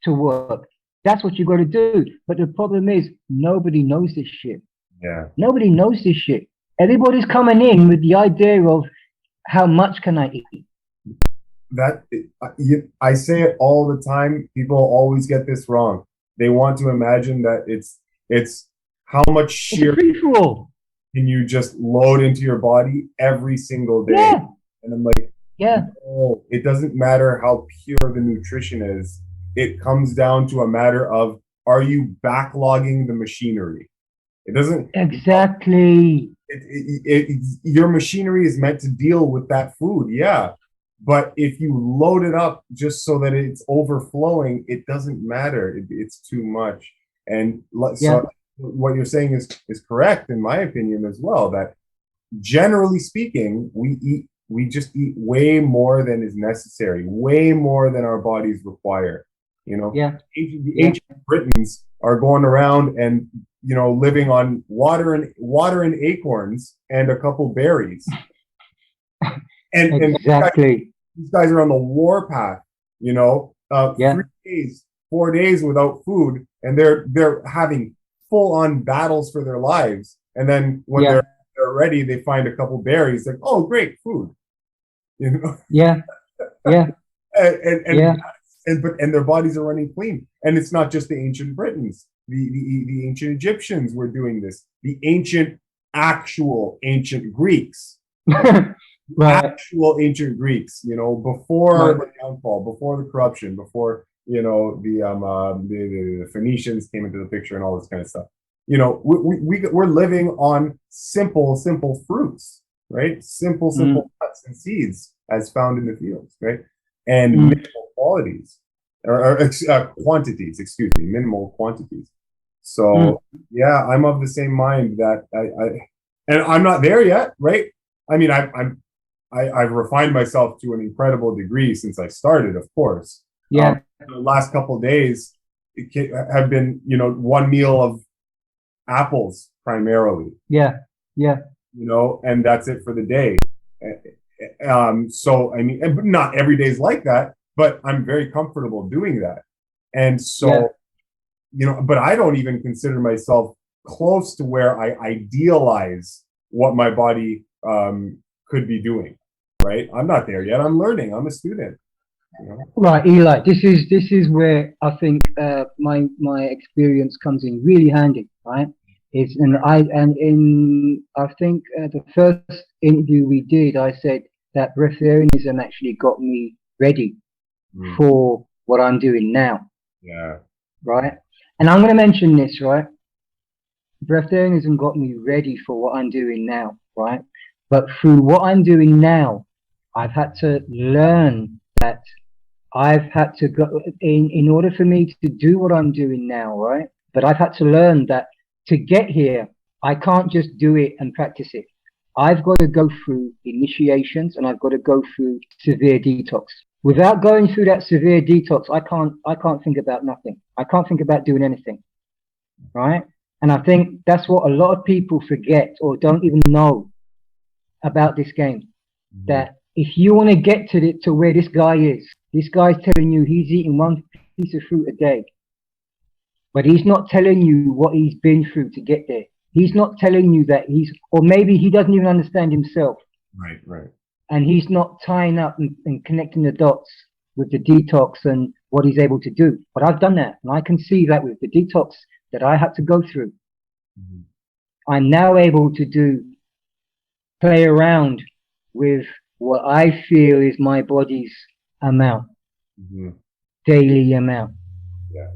to work, that's what you got to do. But the problem is, nobody knows this shit. Yeah. Nobody knows this shit. Everybody's coming in with the idea of how much can I eat? I say it all the time. People always get this wrong. They want to imagine that it's how much sheer can you just load into your body every single day. Yeah. And I'm like, no, it doesn't matter how pure the nutrition is. It comes down to a matter of, are you backlogging the machinery? It doesn't. Exactly. Your machinery is meant to deal with that food. Yeah. But if you load it up just so that it's overflowing, it doesn't matter. It's too much. And so what you're saying is correct, in my opinion, as well, that generally speaking, we just eat way more than is necessary, way more than our bodies require. You know, the ancient Britons are going around and, you know, living on water and acorns and a couple berries. And exactly. These guys are on the war path, you know, 3 days, 4 days without food, and they're having full on battles for their lives. And then when they're ready, they find a couple berries, like, oh, great, food. You know? And their bodies are running clean. And it's not just the ancient Britons. The ancient Egyptians were doing this. The actual ancient Greeks. Right. Actual ancient Greeks, you know, before the downfall, before the corruption, before, you know, the Phoenicians came into the picture and all this kind of stuff. You know, we're living on simple fruits, right? Simple nuts and seeds as found in the fields, right? And minimal qualities or quantities, excuse me, minimal quantities. So yeah, I'm of the same mind that and I'm not there yet, right? I mean, I've refined myself to an incredible degree since I started, of course. The last couple of days have been, you know, one meal of apples primarily. You know, and that's it for the day. So I mean, not every day is like that, but I'm very comfortable doing that. And so, you know, but I don't even consider myself close to where I idealize what my body could be doing. Right? I'm not there yet. I'm learning. I'm a student. You know? Right, Eli. This is where I think my experience comes in really handy. Right? I think the first interview we did, I said that Breatharianism actually got me ready for what I'm doing now. Yeah. Right. And I'm going to mention this. Right. Breatharianism got me ready for what I'm doing now. Right. But through what I'm doing now, I've had to learn that I've had to go in order for me to do what I'm doing now, right? But I've had to learn that to get here, I can't just do it and practice it. I've got to go through initiations and I've got to go through severe detox. Without going through that severe detox, I can't think about nothing. I can't think about doing anything, right? And I think that's what a lot of people forget or don't even know about this game. That if you want to get to where this guy is, this guy's telling you he's eating one piece of fruit a day, but he's not telling you what he's been through to get there. He's not telling you that or maybe he doesn't even understand himself. Right, right. And he's not tying up and connecting the dots with the detox and what he's able to do. But I've done that, and I can see that with the detox that I had to go through. I'm now able to play around with what I feel is my body's amount, daily amount. Yeah.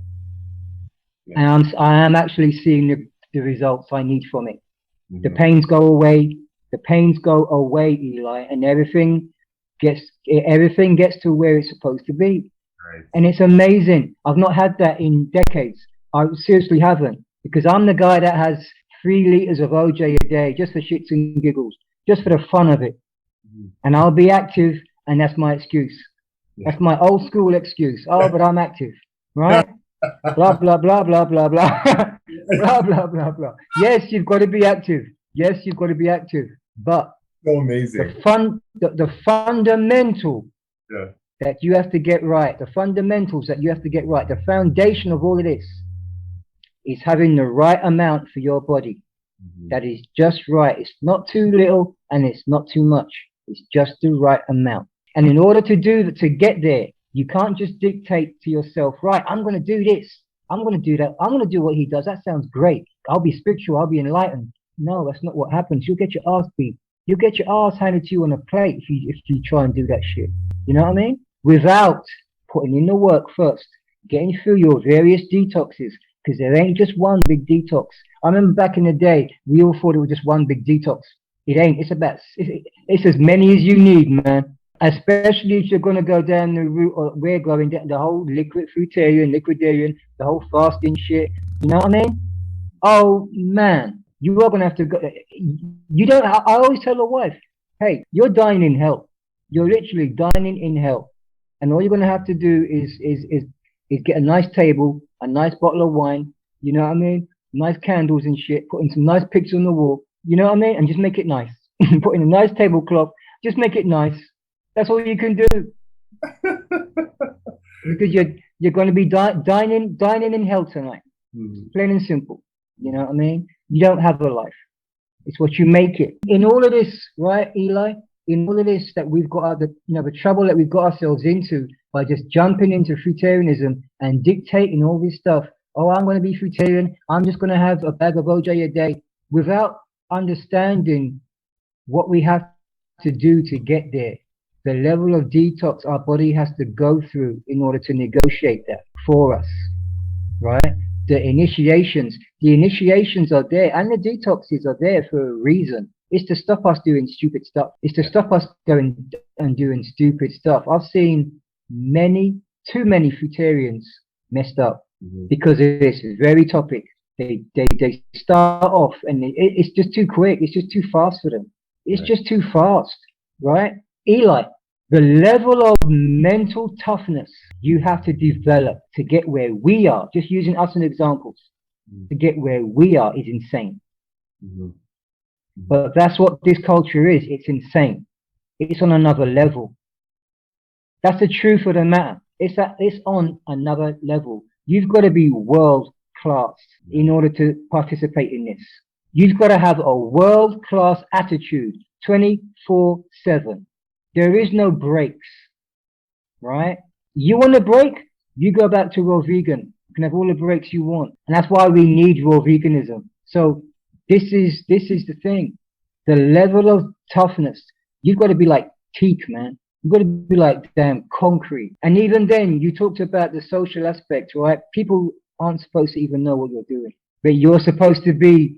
And I am actually seeing the results I need from it. The pains go away. The pains go away, Eli, and everything gets to where it's supposed to be. Right. And it's amazing. I've not had that in decades. I seriously haven't, because I'm the guy that has 3 liters of OJ a day just for shits and giggles, just for the fun of it. And I'll be active, and that's my excuse. That's my old school excuse. Oh, but I'm active, right? Blah, blah, blah, blah, blah, blah. Blah, blah, blah, blah. Yes, you've got to be active. Yes, you've got to be active. But so amazing. The fundamental that you have to get right, the fundamentals that you have to get right, the foundation of all of this is having the right amount for your body. That is just right. It's not too little and it's not too much. It's just the right amount. And in order to get there, you can't just dictate to yourself, right, I'm going to do this. I'm going to do that. I'm going to do what he does. That sounds great. I'll be spiritual. I'll be enlightened. No, that's not what happens. You'll get your ass beat. You'll get your ass handed to you on a plate if you try and do that shit. You know what I mean? Without putting in the work first, getting through your various detoxes, because there ain't just one big detox. I remember back in the day, we all thought it was just one big detox. It ain't. It's as many as you need, man. Especially if you're going to go down the route or we're going down the whole liquidarian, the whole fasting shit. You know what I mean? Oh, man. You are going to have to go. I always tell a wife, hey, you're dying in hell. You're literally dying in hell. And all you're going to have to do is get a nice table, a nice bottle of wine, you know what I mean? Nice candles and shit, putting some nice pictures on the wall, you know what I mean? And just make it nice. Put in a nice tablecloth, just make it nice. That's all you can do. Because you're going to be dining in hell tonight. Plain and simple. You know what I mean? You don't have a life. It's what you make it. In all of this, right, Eli? In all of this that we've got, the trouble that we've got ourselves into by just jumping into fruitarianism and dictating all this stuff. Oh, I'm going to be fruitarian. I'm just going to have a bag of OJ a day, without understanding what we have to do to get there. The level of detox our body has to go through in order to negotiate that for us, right? The initiations are there, and the detoxes are there for a reason. It's to stop us doing stupid stuff. It's to stop us going and doing stupid stuff. I've seen too many fruitarians messed up because of this very topic. They start off and it's just too quick. It's just too fast for them. It's just too fast, right? Eli, the level of mental toughness you have to develop to get where we are, just using us as examples, to get where we are is insane. But that's what this culture is. It's insane. It's on another level. That's the truth of the matter. It's on another level. You've got to be world class in order to participate in this. You've got to have a world class attitude 24/7. There is no breaks, right? You want a break? You go back to raw vegan. You can have all the breaks you want. And that's why we need raw veganism. So this is the thing. The level of toughness, you've got to be like teak, man. You've got to be like damn concrete. And even then, you talked about the social aspect, right? People aren't supposed to even know what you're doing. But you're supposed to be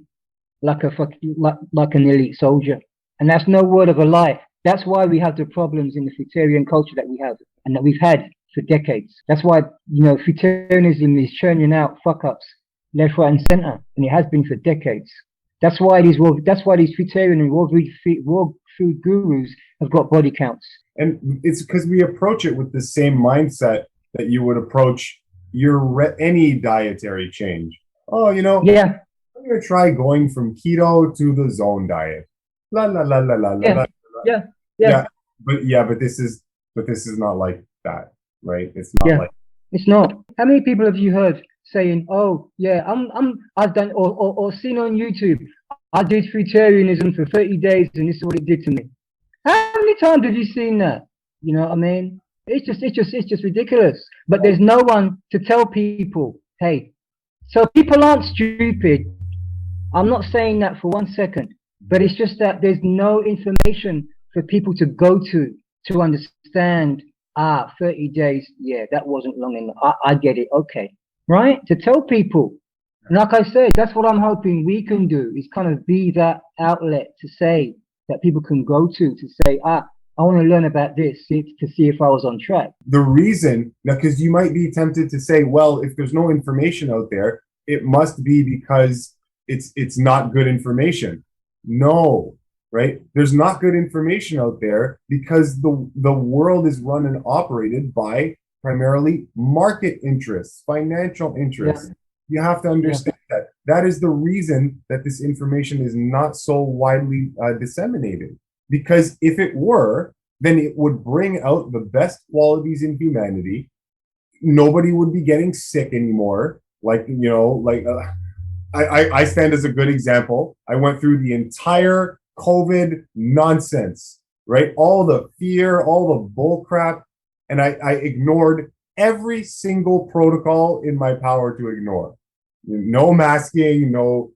like an elite soldier. And that's no word of a lie. That's why we have the problems in the fruitarian culture that we have and that we've had for decades. That's why, fruitarianism is churning out fuck-ups left, right, and center. And it has been for decades. That's why these fruitarian and raw food gurus have got body counts. And it's because we approach it with the same mindset that you would approach any dietary change. Oh, Yeah, I'm going to try going from keto to the zone diet. La la la la la la. yeah, la. yeah, yeah. But this is not like that, right? It's not Yeah. like It's not. How many people have you heard saying, "Oh, yeah, I've done," or seen on YouTube, "I did fruitarianism for 30 days, and this is what it did to me." How many times have you seen that? You know what I mean? It's just ridiculous. But there's no one to tell people, hey. So people aren't stupid. I'm not saying that for 1 second, but it's just that there's no information for people to go to understand. 30 days, yeah, that wasn't long enough. I get it, okay, right? To tell people. And like I said, that's what I'm hoping we can do, is kind of be that outlet to say, that people can go to say, I want to learn about this to see if I was on track. The reason, now, because you might be tempted to say, well, if there's no information out there, it must be because it's not good information. No, right? There's not good information out there because the world is run and operated by primarily market interests, financial interests. Yeah. You have to understand that is the reason that this information is not so widely disseminated. Because if it were, then it would bring out the best qualities in humanity. Nobody would be getting sick anymore. I stand as a good example. I went through the entire COVID nonsense, right? All the fear, all the bull crap. And I ignored every single protocol in my power to ignore. No masking, no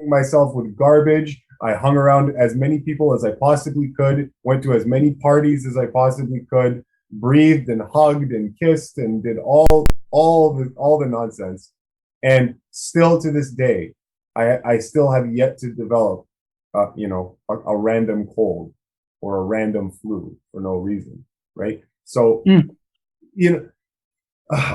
myself with garbage. I hung around as many people as I possibly could, went to as many parties as I possibly could, breathed and hugged and kissed and did all the nonsense. And still to this day, I still have yet to develop, a random cold or a random flu for no reason, right? So,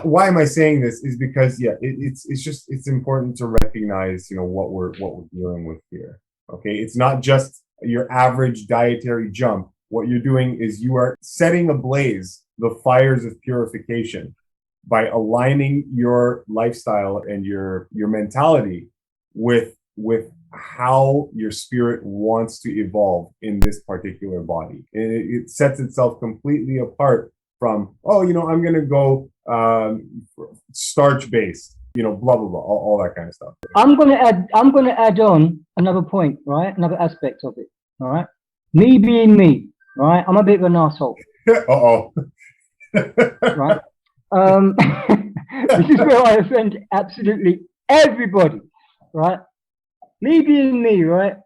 why am I saying this? Is because it's important to recognize, what we're dealing with here. Okay, it's not just your average dietary jump. What you're doing is you are setting ablaze the fires of purification by aligning your lifestyle and your mentality with how your spirit wants to evolve in this particular body. And it sets itself completely apart from, I'm going to go starch based, blah, blah, blah, all that kind of stuff. I'm going to add on another point, right? Another aspect of it. All right. Me being me, right? I'm a bit of an asshole. Uh-oh. Right. This is where I offend absolutely everybody, right? Me being me, right?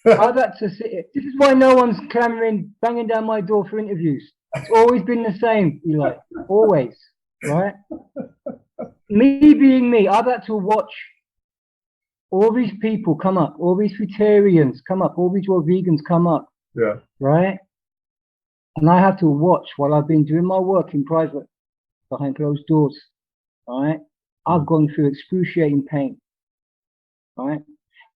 I've had to sit. This is why no one's banging down my door for interviews. It's always been the same, Eli. Always, right? Me being me, I've had to watch all these people come up, all these fruitarians come up, all these raw vegans come up. Yeah. Right? And I have to watch while I've been doing my work in private, behind closed doors. All right? I've gone through excruciating pain. All right?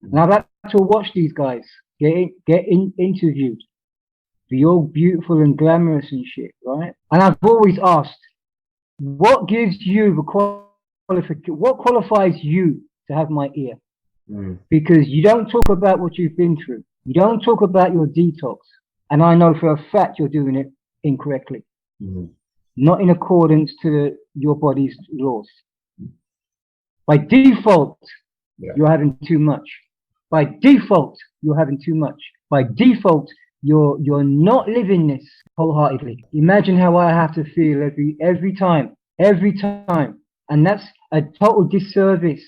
And I've had to watch these guys get interviewed. Be all beautiful and glamorous and shit, right? And I've always asked, what gives you what qualifies you to have my ear? Because you don't talk about what you've been through. You don't talk about your detox. And I know for a fact you're doing it incorrectly. Not in accordance to your body's laws. By default, you're having too much. By default, you're having too much. By default, you're not living this wholeheartedly. Imagine how I have to feel every time. And that's a total disservice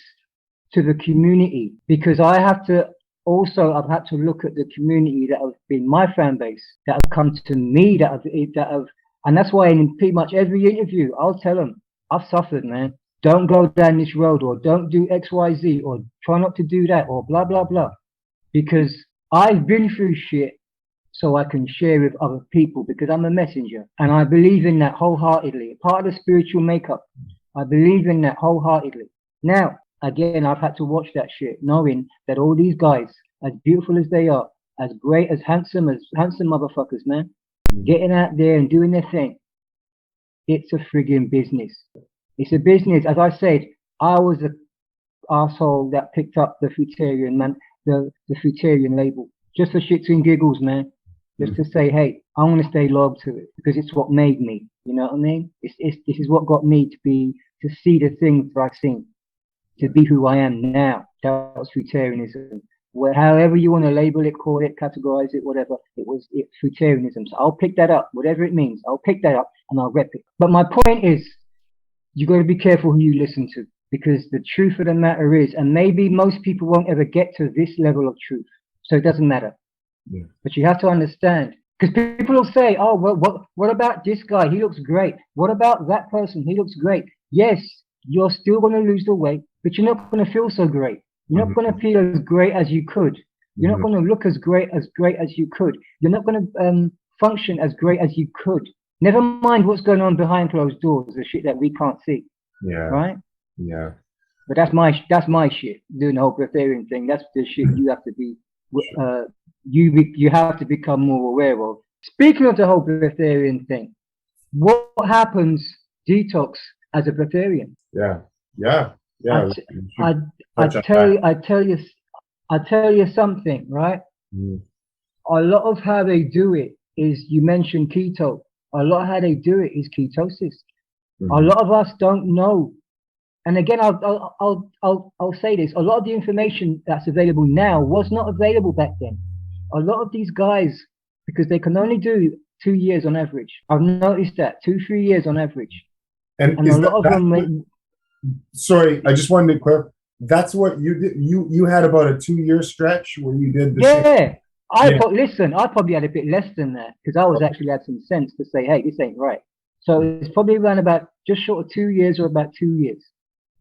to the community, because I've had to look at the community that have been my fan base, that have come to me, and that's why in pretty much every interview, I'll tell them, I've suffered, man. Don't go down this road, or don't do X, Y, Z, or try not to do that, or blah, blah, blah. Because I've been through shit so I can share with other people, because I'm a messenger. And I believe in that wholeheartedly. Part of the spiritual makeup. I believe in that wholeheartedly. Now, again, I've had to watch that shit, knowing that all these guys, as beautiful as they are, as great, as handsome motherfuckers, man, getting out there and doing their thing. It's a frigging business. It's a business. As I said, I was the asshole that picked up the fruitarian label just for shits and giggles, man. Just to say, hey, I want to stay loyal to it because it's what made me. You know what I mean? This is what got me to see the things that I've seen, to be who I am now. That was fruitarianism. However you want to label it, call it, categorize it, whatever, it's fruitarianism. So I'll pick that up, whatever it means. I'll pick that up and I'll rep it. But my point is, you got to be careful who you listen to, because the truth of the matter is, and maybe most people won't ever get to this level of truth, so it doesn't matter. Yeah. But you have to understand, because people will say, oh, well, what about this guy? He looks great. What about that person? He looks great. Yes, you're still going to lose the weight, but you're not going to feel so great. You're not going to feel as great as you could. You're not going to look as great as you could. You're not going to function as great as you could. Never mind what's going on behind closed doors, the shit that we can't see. Yeah. Right? Yeah. But that's my shit. Doing the whole Breatharian thing. That's the shit you have to be. You have to become more aware of. Speaking of the whole Breatharian thing, what happens detox as a Breatharian? Yeah. I tell you something, right? A lot of how they do it is, you mentioned keto. A lot of how they do it is ketosis. A lot of us don't know. And again, I'll say this: a lot of the information that's available now was not available back then. A lot of these guys, because they can only do 2 years on average. I've noticed that 2-3 years on average. And a lot of them. Sorry, I just wanted to clarify. That's what you did. You had about a 2-year stretch where you did the Listen, I probably had a bit less than that, because I was actually had some sense to say, hey, this ain't right. So it's probably around about just short of 2 years, or about 2 years.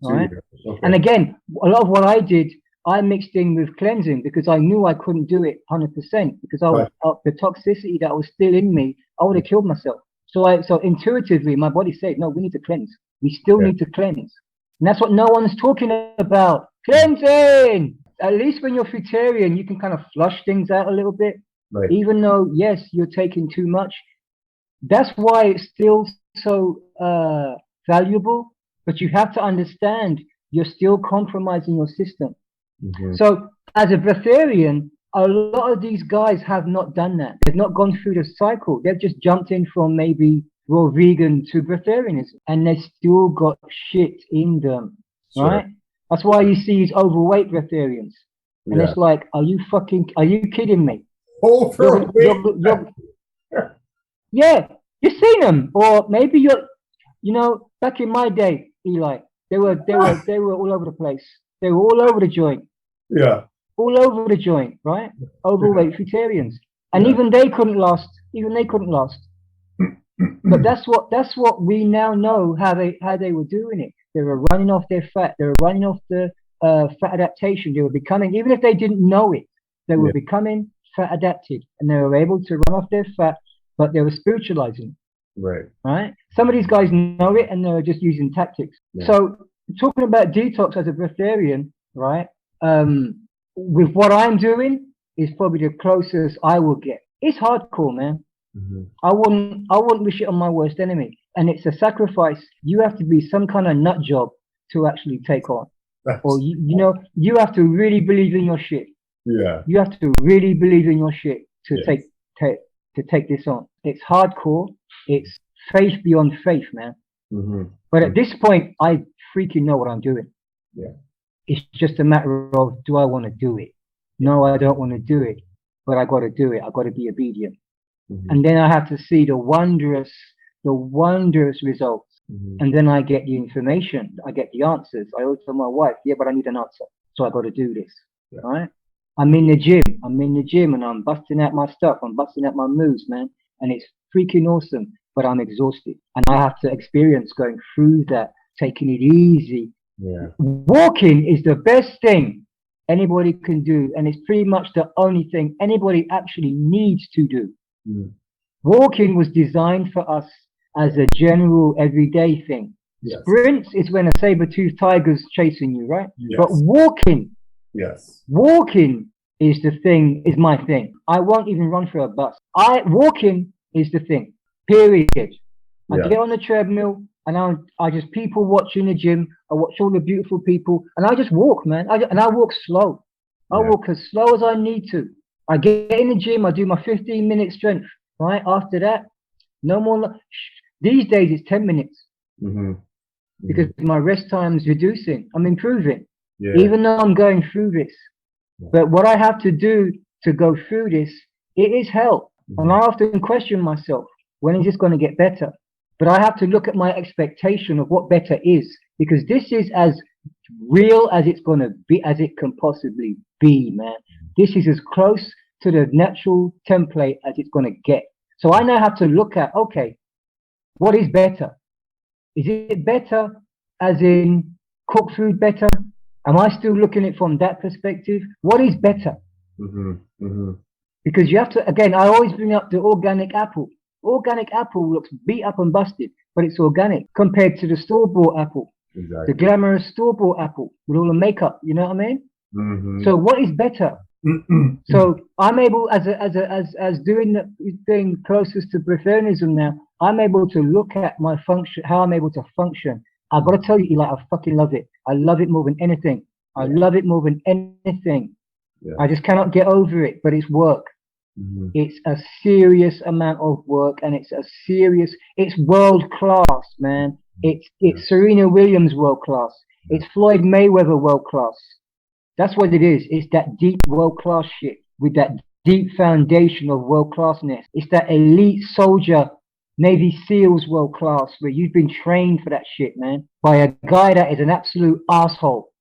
All right. Okay. And again, a lot of what I did, I mixed in with cleansing, because I knew I couldn't do it 100%, because the toxicity that was still in me, I would have killed myself. So intuitively, my body said, no, we need to cleanse. We still need to cleanse. And that's what no one's talking about. Cleansing! At least when you're fruitarian, you can kind of flush things out a little bit. Right. Even though, yes, you're taking too much. That's why it's still so valuable. But you have to understand, you're still compromising your system. So as a Breatharian, a lot of these guys have not done that. They've not gone through the cycle. They've just jumped in from maybe raw vegan to Breatharianism, and they still got shit in them, right? That's why you see these overweight Breatharians, and it's like, are you kidding me? Overweight. Yeah, you've seen them, or maybe back in my day, Eli, they were all over the place. They were all over the joint. Yeah. All over the joint, right? Overweight fruitarians, and even they couldn't last. But that's what we now know how they were doing it. They were running off their fat. They were running off the fat adaptation. They were becoming, even if they didn't know it, they were becoming fat adapted, and they were able to run off their fat, but they were spiritualizing. Right. Some of these guys know it, and they're just using tactics. So talking about detox as a Breatharian, right? With what I'm doing is probably the closest I will get. It's hardcore, man. I wouldn't wish it on my worst enemy, and it's a sacrifice. You have to be some kind of nut job to actually take on, or you have to really believe in your shit. Yeah, you have to really believe in your shit to take this on. It's hardcore. It's faith beyond faith, man. But at this point, I freaking know what I'm doing. Yeah, it's just a matter of, do I want to do it? No, I don't want to do it, but I got to do it. I got to be obedient. And then I have to see the wondrous results. And then I get the information. I get the answers. I always tell my wife, yeah, but I need an answer. So I got to do this. Right? I'm in the gym and I'm busting out my stuff. I'm busting out my moves, man. And it's freaking awesome, but I'm exhausted. And I have to experience going through that, taking it easy. Yeah. Walking is the best thing anybody can do. And it's pretty much the only thing anybody actually needs to do. Walking was designed for us as a general everyday thing. Yes. Sprints is when a saber-toothed tiger's chasing you, right? Yes. But walking Yes. is the thing, is my thing. I won't even run for a bus. Walking is the thing, period. I Yeah. get on the treadmill and I just people watch in the gym. I watch all the beautiful people and I just walk, man. I walk slow. I Yeah. walk as slow as I need to. I get in the gym, I do my 15-minute strength, right? After that, no more. These days it's 10 minutes Mm-hmm. because my rest time's reducing. I'm improving, Yeah. even though I'm going through this. But what I have to do to go through this, it is help. And I often question myself, when is this going to get better? But I have to look at my expectation of what better is, because this is as real as it's going to be, as it can possibly be, man. This is as close to the natural template as it's going to get. So I now have to look at, okay, what is better? Is it better as in cook food better? Am I still looking at it from that perspective? What is better? Mm-hmm. Mm-hmm. Because you have to, again, I always bring up the organic apple. Organic apple looks beat up and busted, but it's organic compared to the store-bought apple. Exactly. The glamorous store-bought apple with all the makeup, you know what I mean? Mm-hmm. So what is better? So I'm able, as doing the thing closest to Breatharianism now, I'm able to look at my function, how I'm able to function. I've got to tell you, Eli, I fucking love it. I love it more than anything. I love it more than anything. Yeah. I just cannot get over it, but it's work. Mm-hmm. It's a serious amount of work, and it's world class, man. It's Serena Williams world class. It's Floyd Mayweather world class. That's what it is. It's that deep world class shit with that deep foundation of world classness. It's that elite soldier, Navy SEALs world class, where you've been trained for that shit, man, by a guy that is an absolute asshole.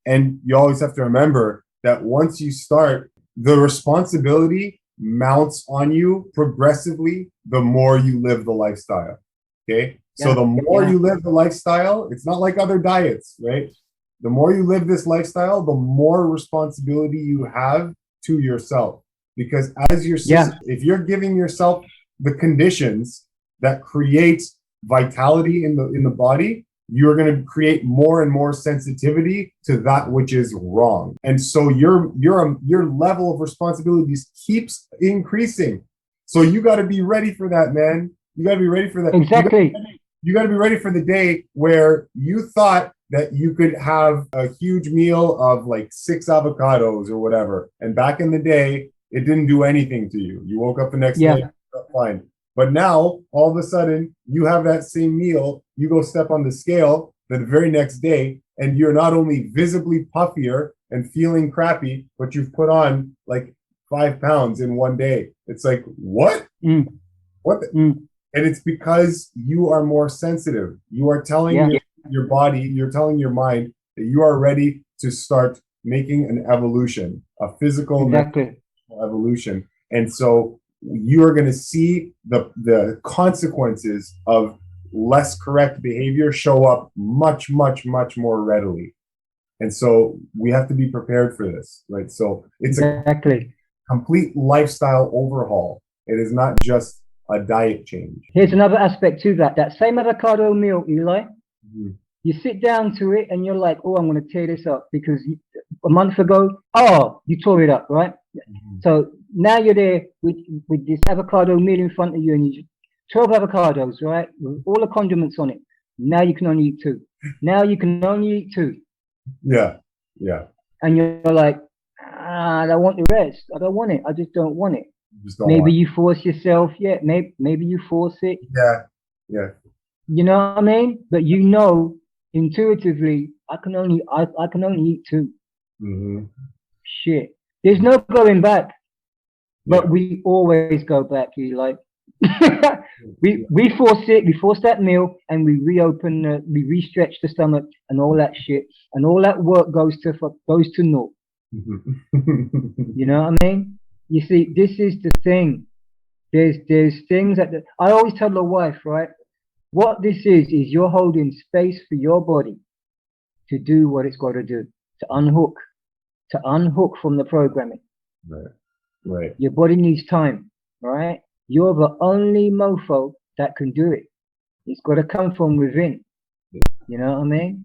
And you always have to remember that once you start, the responsibility mounts on you progressively the more you live the lifestyle. Okay. So the more you live the lifestyle, it's not like other diets, right? The more you live this lifestyle, the more responsibility you have to yourself. Because as your system, if you're giving yourself the conditions that create vitality in the body, you're going to create more and more sensitivity to that which is wrong. And so your level of responsibilities keeps increasing. So you got to be ready for that, man. You got to be ready for that. Exactly. You got to be ready for the day where you thought that you could have a huge meal of like 6 avocados or whatever. And back in the day, it didn't do anything to you. You woke up the next day, fine. But now, all of a sudden, you have that same meal, you go step on the scale the very next day, and you're not only visibly puffier and feeling crappy, but you've put on like 5 pounds in one day. It's like, what? What? And it's because you are more sensitive. You are telling your body, you're telling your mind that you are ready to start making an evolution, a physical evolution. And so you are going to see the consequences of less correct behavior show up much, much, much more readily. And so we have to be prepared for this, right? So it's a complete lifestyle overhaul. It is not just a diet change. Here's another aspect to that. That same avocado meal, Eli, you sit down to it and you're like, oh, I'm going to tear this up because a month ago, you tore it up, right? So now you're there with this avocado meal in front of you and you 12 avocados, right? With all the condiments on it. Now you can only eat 2. Now you can only eat 2. Yeah. And you're like, I don't want the rest. I don't want it. I just don't want it. Maybe you force yourself. Maybe you force it. Yeah. You know what I mean? But you know intuitively, I can only eat 2. Shit. There's no going back. But we always go back, Eli. we force it, we force that meal, and we reopen, we re-stretch the stomach and all that shit, and all that work goes to naught. You know what I mean? You see, this is the thing. There's things that I always tell the wife, right? What this is you're holding space for your body to do what it's got to do, to unhook from the programming. Right. Your body needs time, right? You're the only mofo that can do it. It's got to come from within. You know what I mean?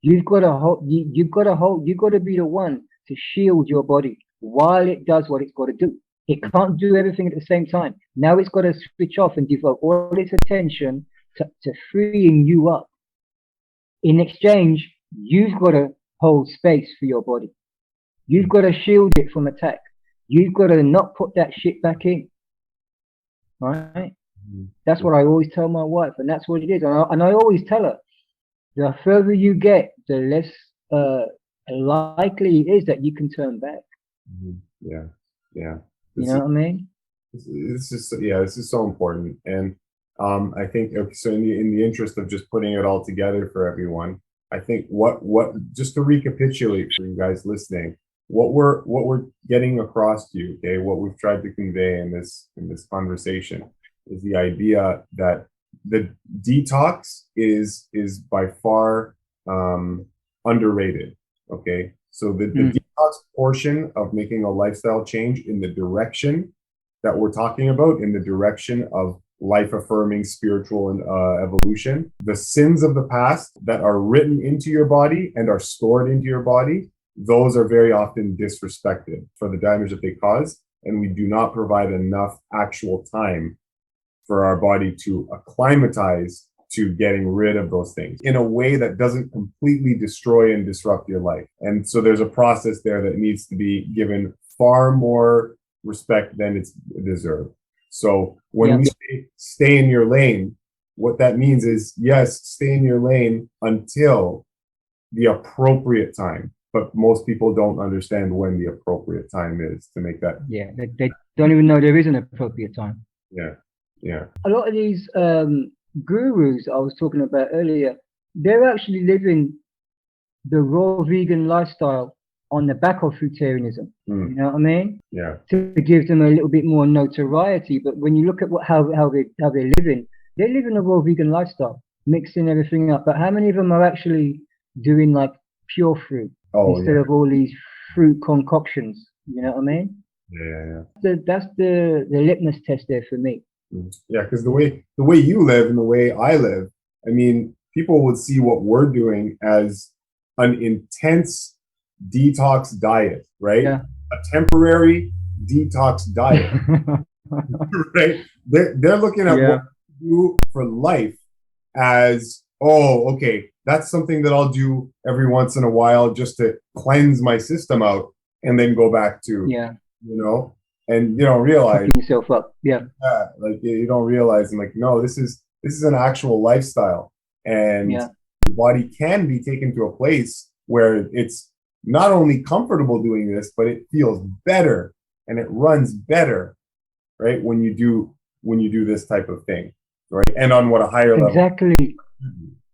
You've got to hold. You've got to hold. You've got to be the one to shield your body while it does what it's got to do. It can't do everything at the same time. Now it's got to switch off and devote all its attention to freeing you up. In exchange, you've got to hold space for your body. You've got to shield it from attack. You've got to not put that shit back in. Right? That's what I always tell my wife, and that's what it is. And I always tell her, the further you get, the less likely it is that you can turn back. Yeah. You know what I mean? This is so important. And I think, so in the interest of just putting it all together for everyone, I think what just to recapitulate for you guys listening, what we're getting across to you, okay, what we've tried to convey in this conversation is the idea that the detox is by far underrated. Okay, so the detox portion of making a lifestyle change in the direction that we're talking about, in the direction of life affirming spiritual and evolution, the sins of the past that are written into your body and are stored into your body, those are very often disrespected for the damage that they cause, and we do not provide enough actual time for our body to acclimatize to getting rid of those things in a way that doesn't completely destroy and disrupt your life. And so there's a process there that needs to be given far more respect than it's deserved. So when we say stay in your lane, what that means is, yes, stay in your lane until the appropriate time. But most people don't understand when the appropriate time is to make that. Yeah, they don't even know there is an appropriate time. Yeah. A lot of these gurus I was talking about earlier, they're actually living the raw vegan lifestyle on the back of fruitarianism. You know what I mean? Yeah. To give them a little bit more notoriety. But when you look at how they're living a raw vegan lifestyle, mixing everything up. But how many of them are actually doing like pure fruit instead of all these fruit concoctions? You know what I mean? Yeah. That's the litmus test there for me. Yeah, because the way you live and the way I live, I mean, people would see what we're doing as an intense detox diet, right? Yeah. A temporary detox diet, right? They're looking at what we do for life as, oh, okay, that's something that I'll do every once in a while just to cleanse my system out and then go back to, you know, and you don't realize yourself up. Like you don't realize, and like, no, this is an actual lifestyle, and your body can be taken to a place where it's not only comfortable doing this, but it feels better and it runs better, right? When you do this type of thing, right? And on what a higher level,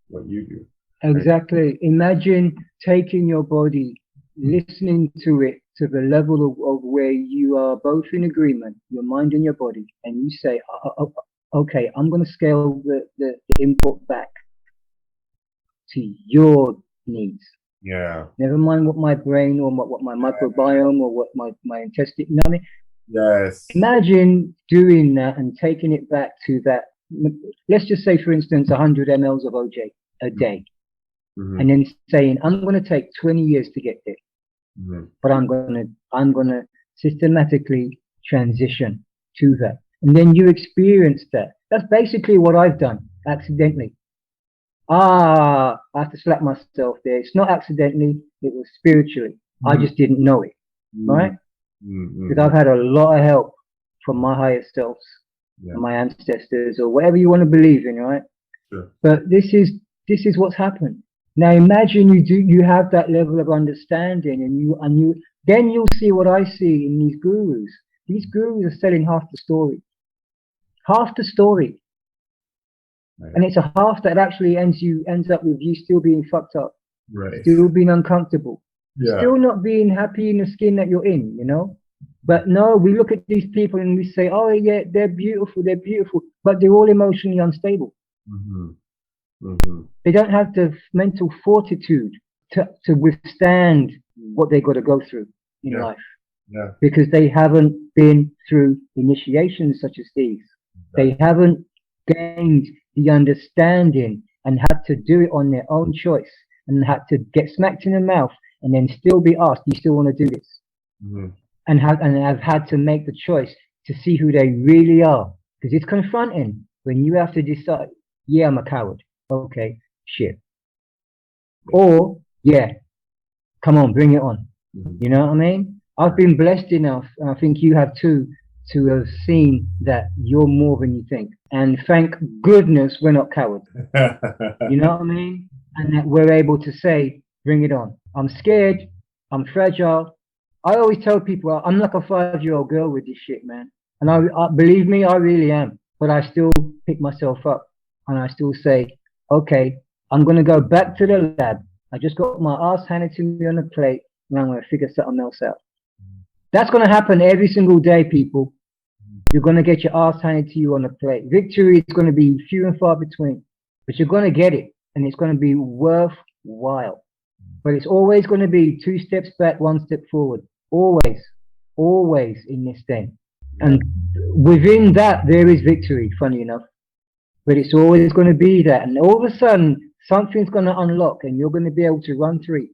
what you do. Exactly. Right? Imagine taking your body, listening to it to the level of where you are both in agreement, your mind and your body, and you say, okay, I'm going to scale the input back to your needs. Yeah. Never mind what my brain or what my microbiome or what my intestine, you know what I mean? Yes. Imagine doing that and taking it back to that, let's just say, for instance, 100 mLs of OJ a day. And then saying, I'm going to take 20 years to get there. But I'm gonna systematically transition to that, and then you experience that. That's basically what I've done accidentally. I have to slap myself there. It's not accidentally; it was spiritually. I just didn't know it, right? Because I've had a lot of help from my higher selves, my ancestors, or whatever you want to believe in, right? But this is what's happened. Now imagine you have that level of understanding, and then you'll see what I see in these gurus. These gurus are selling half the story. Half the story. Right. And it's a half that actually ends up with you still being fucked up. Right. Still being uncomfortable. Still not being happy in the skin that you're in, you know? But no, we look at these people and we say, oh yeah, they're beautiful, but they're all emotionally unstable. They don't have the mental fortitude to withstand what they got to go through in life. Because they haven't been through initiations such as these. They haven't gained the understanding and had to do it on their own choice and had to get smacked in the mouth and then still be asked, do you still want to do this? Mm-hmm. And have had to make the choice to see who they really are. Because it's confronting when you have to decide, yeah, I'm a coward. Okay, shit. Or, yeah, come on, bring it on. Mm-hmm. You know what I mean? I've been blessed enough, and I think you have too, to have seen that you're more than you think. And thank goodness we're not cowards. You know what I mean? And that we're able to say, bring it on. I'm scared. I'm fragile. I always tell people I'm like a 5-year-old girl with this shit, man. And I believe me, I really am. But I still pick myself up and I still say, okay, I'm going to go back to the lab. I just got my ass handed to me on a plate and I'm going to figure something else out. That's going to happen every single day, people. You're going to get your ass handed to you on a plate. Victory is going to be few and far between, but you're going to get it and it's going to be worthwhile. But it's always going to be 2 steps back, 1 step forward. Always in this thing. And within that, there is victory, funny enough. But it's always going to be that. And all of a sudden, something's going to unlock and you're going to be able to run free.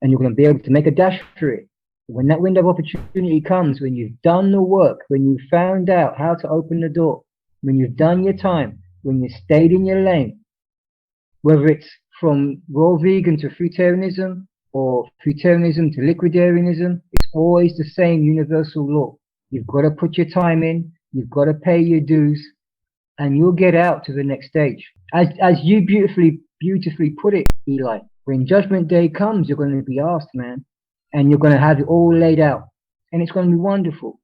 And you're going to be able to make a dash for it. When that window of opportunity comes, when you've done the work, when you've found out how to open the door, when you've done your time, when you've stayed in your lane, whether it's from raw vegan to fruitarianism or fruitarianism to liquidarianism, it's always the same universal law. You've got to put your time in, you've got to pay your dues, and you'll get out to the next stage. As you beautifully put it, Eli, when Judgment Day comes, you're going to be asked, man, and you're going to have it all laid out, and it's going to be wonderful.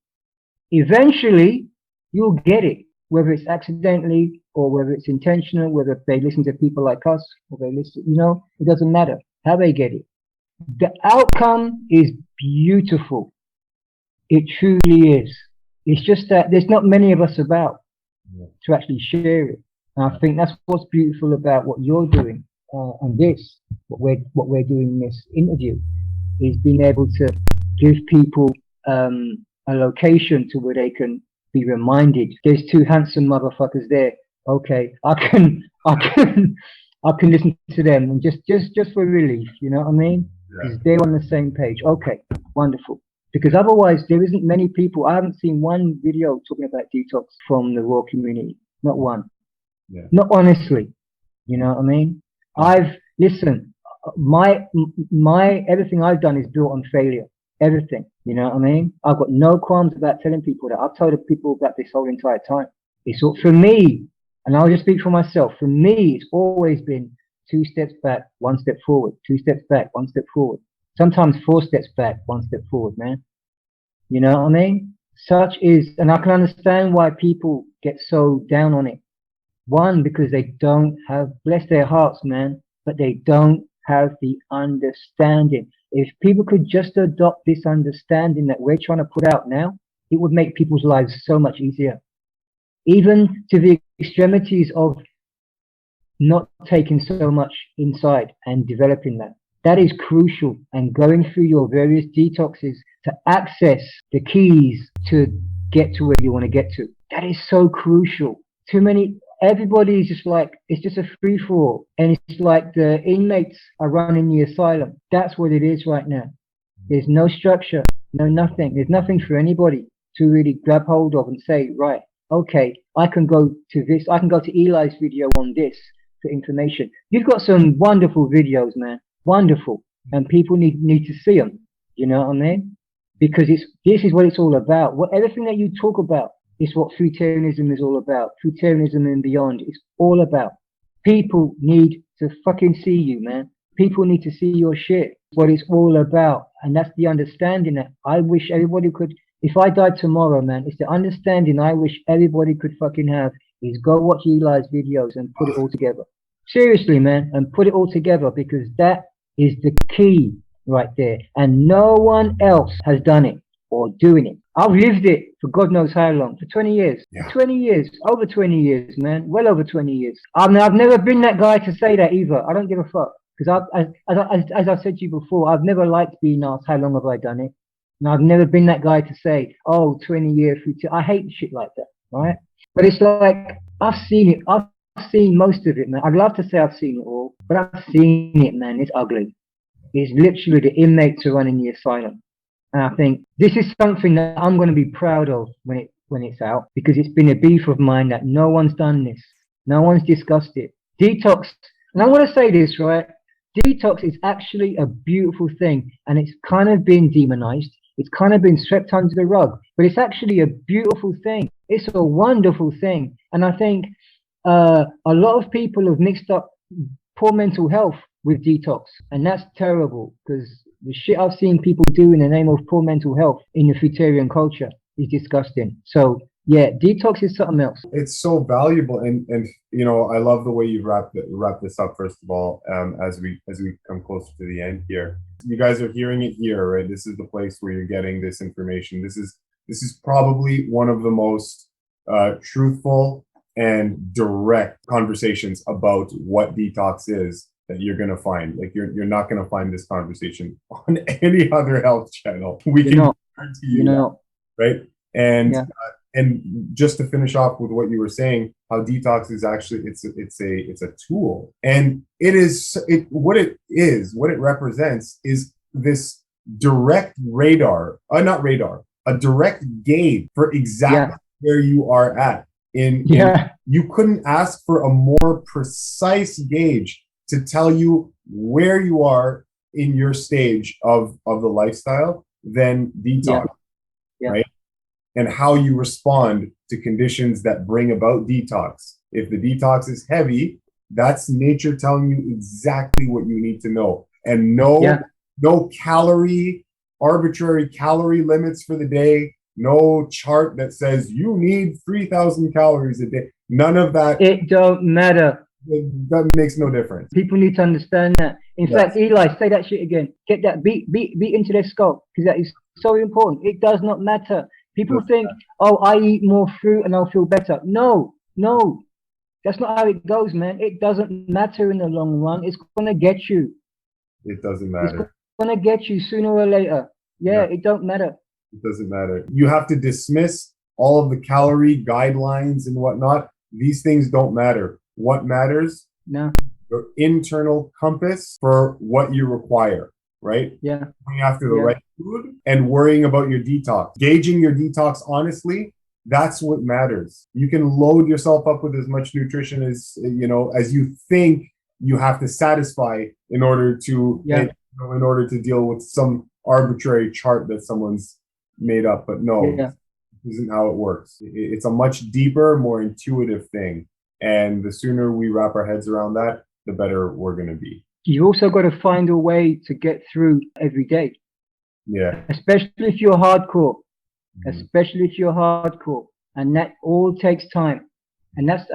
Eventually, you'll get it, whether it's accidentally or whether it's intentional, whether they listen to people like us or they listen, it doesn't matter how they get it. The outcome is beautiful. It truly is. It's just that there's not many of us about to actually share it. And I think that's what's beautiful about what you're doing and this, what we're doing in this interview, is being able to give people a location to where they can be reminded. There's 2 handsome motherfuckers there. Okay, I can listen to them and just for relief. You know what I mean? Because they're on the same page. Okay, wonderful. Because otherwise, there isn't many people. I haven't seen one video talking about detox from the raw community. Not one. Yeah. Not honestly. You know what I mean? Listen, my everything I've done is built on failure. Everything. You know what I mean? I've got no qualms about telling people that. I've told people about this whole entire time. It's all for me, and I'll just speak for myself. For me, it's always been 2 steps back, 1 step forward. 2 steps back, 1 step forward. Sometimes 4 steps back, 1 step forward, man. You know what I mean? Such is, and I can understand why people get so down on it. One, because they don't have, bless their hearts, man, but they don't have the understanding. If people could just adopt this understanding that we're trying to put out now, it would make people's lives so much easier. Even to the extremities of not taking so much inside and developing that. That is crucial, and going through your various detoxes to access the keys to get to where you want to get to. That is so crucial. Everybody is just like, it's just a free-for-all, and it's like the inmates are running the asylum. That's what it is right now. There's no structure, no nothing. There's nothing for anybody to really grab hold of and say, right, okay, I can go to this, I can go to Eli's video on this for information. You've got some wonderful videos, man. Wonderful, and people need to see them. You know what I mean? Because this is what it's all about. Everything that you talk about is what fruitarianism is all about. Fruitarianism and beyond is all about. People need to fucking see you, man. People need to see your shit. What it's all about, and that's the understanding that I wish everybody could. If I died tomorrow, man, it's the understanding I wish everybody could fucking have. Is go watch Eli's videos and put it all together. Seriously, man, and put it all together, because that is the key right there, and no one else has done it or doing it. I've lived it for God knows how long, for 20 years. Yeah. 20 years, over 20 years, man, well over 20 years. I've never been that guy to say that either. I don't give a fuck, because as I said to you before, I've never liked being asked how long have I done it, and I've never been that guy to say, oh, 20 years. I hate shit like that, right? But it's like, I've seen it. I've seen most of it, man. I'd love to say I've seen it all, but I've seen it, man. It's ugly. It's literally the inmates are running the asylum. And I think this is something that I'm going to be proud of when it's out, because it's been a beef of mine that no one's done this. No one's discussed it. Detox, and I want to say this, right? Detox is actually a beautiful thing, and it's kind of been demonized. It's kind of been swept under the rug, but it's actually a beautiful thing. It's a wonderful thing. And I think a lot of people have mixed up poor mental health with detox, and that's terrible, because the shit I've seen people do in the name of poor mental health in the fruitarian culture is disgusting. So yeah, detox is something else. It's so valuable, and you know, I love the way you wrap this up. First of all, as we come closer to the end here, you guys are hearing it here, right? This is the place where you're getting this information. This is probably one of the most truthful and direct conversations about what detox is that you're going to find. Like, you're not going to find this conversation on any other health channel. We can guarantee you that, right? And and just to finish off with what you were saying, how detox is actually it's a tool, and what it represents is this direct a direct gauge for exactly where you are at. You couldn't ask for a more precise gauge to tell you where you are in your stage of the lifestyle than detox, right? And how you respond to conditions that bring about detox. If the detox is heavy, that's nature telling you exactly what you need to know. And no arbitrary calorie limits for the day, no chart that says you need 3,000 calories a day. None of that. It don't matter. That makes no difference. People need to understand that. In fact, Eli, say that shit again. Get that beat into their skull, because that is so important. It does not matter. People think, oh, I eat more fruit and I'll feel better. No, that's not how it goes, man. It doesn't matter in the long run. It's going to get you. It doesn't matter. It's going to get you sooner or later. It don't matter. It doesn't matter. You have to dismiss all of the calorie guidelines and whatnot. These things don't matter. What matters? Your internal compass for what you require. Right? Yeah. Going after the right food and worrying about your detox. Gauging your detox honestly, that's what matters. You can load yourself up with as much nutrition as you think you have to satisfy in order to deal with some arbitrary chart that someone's made up. But this isn't how it works. It's a much deeper, more intuitive thing. And the sooner we wrap our heads around that, the better we're going to be. You also got to find a way to get through every day. Yeah. Especially if you're hardcore. And that all takes time. And that's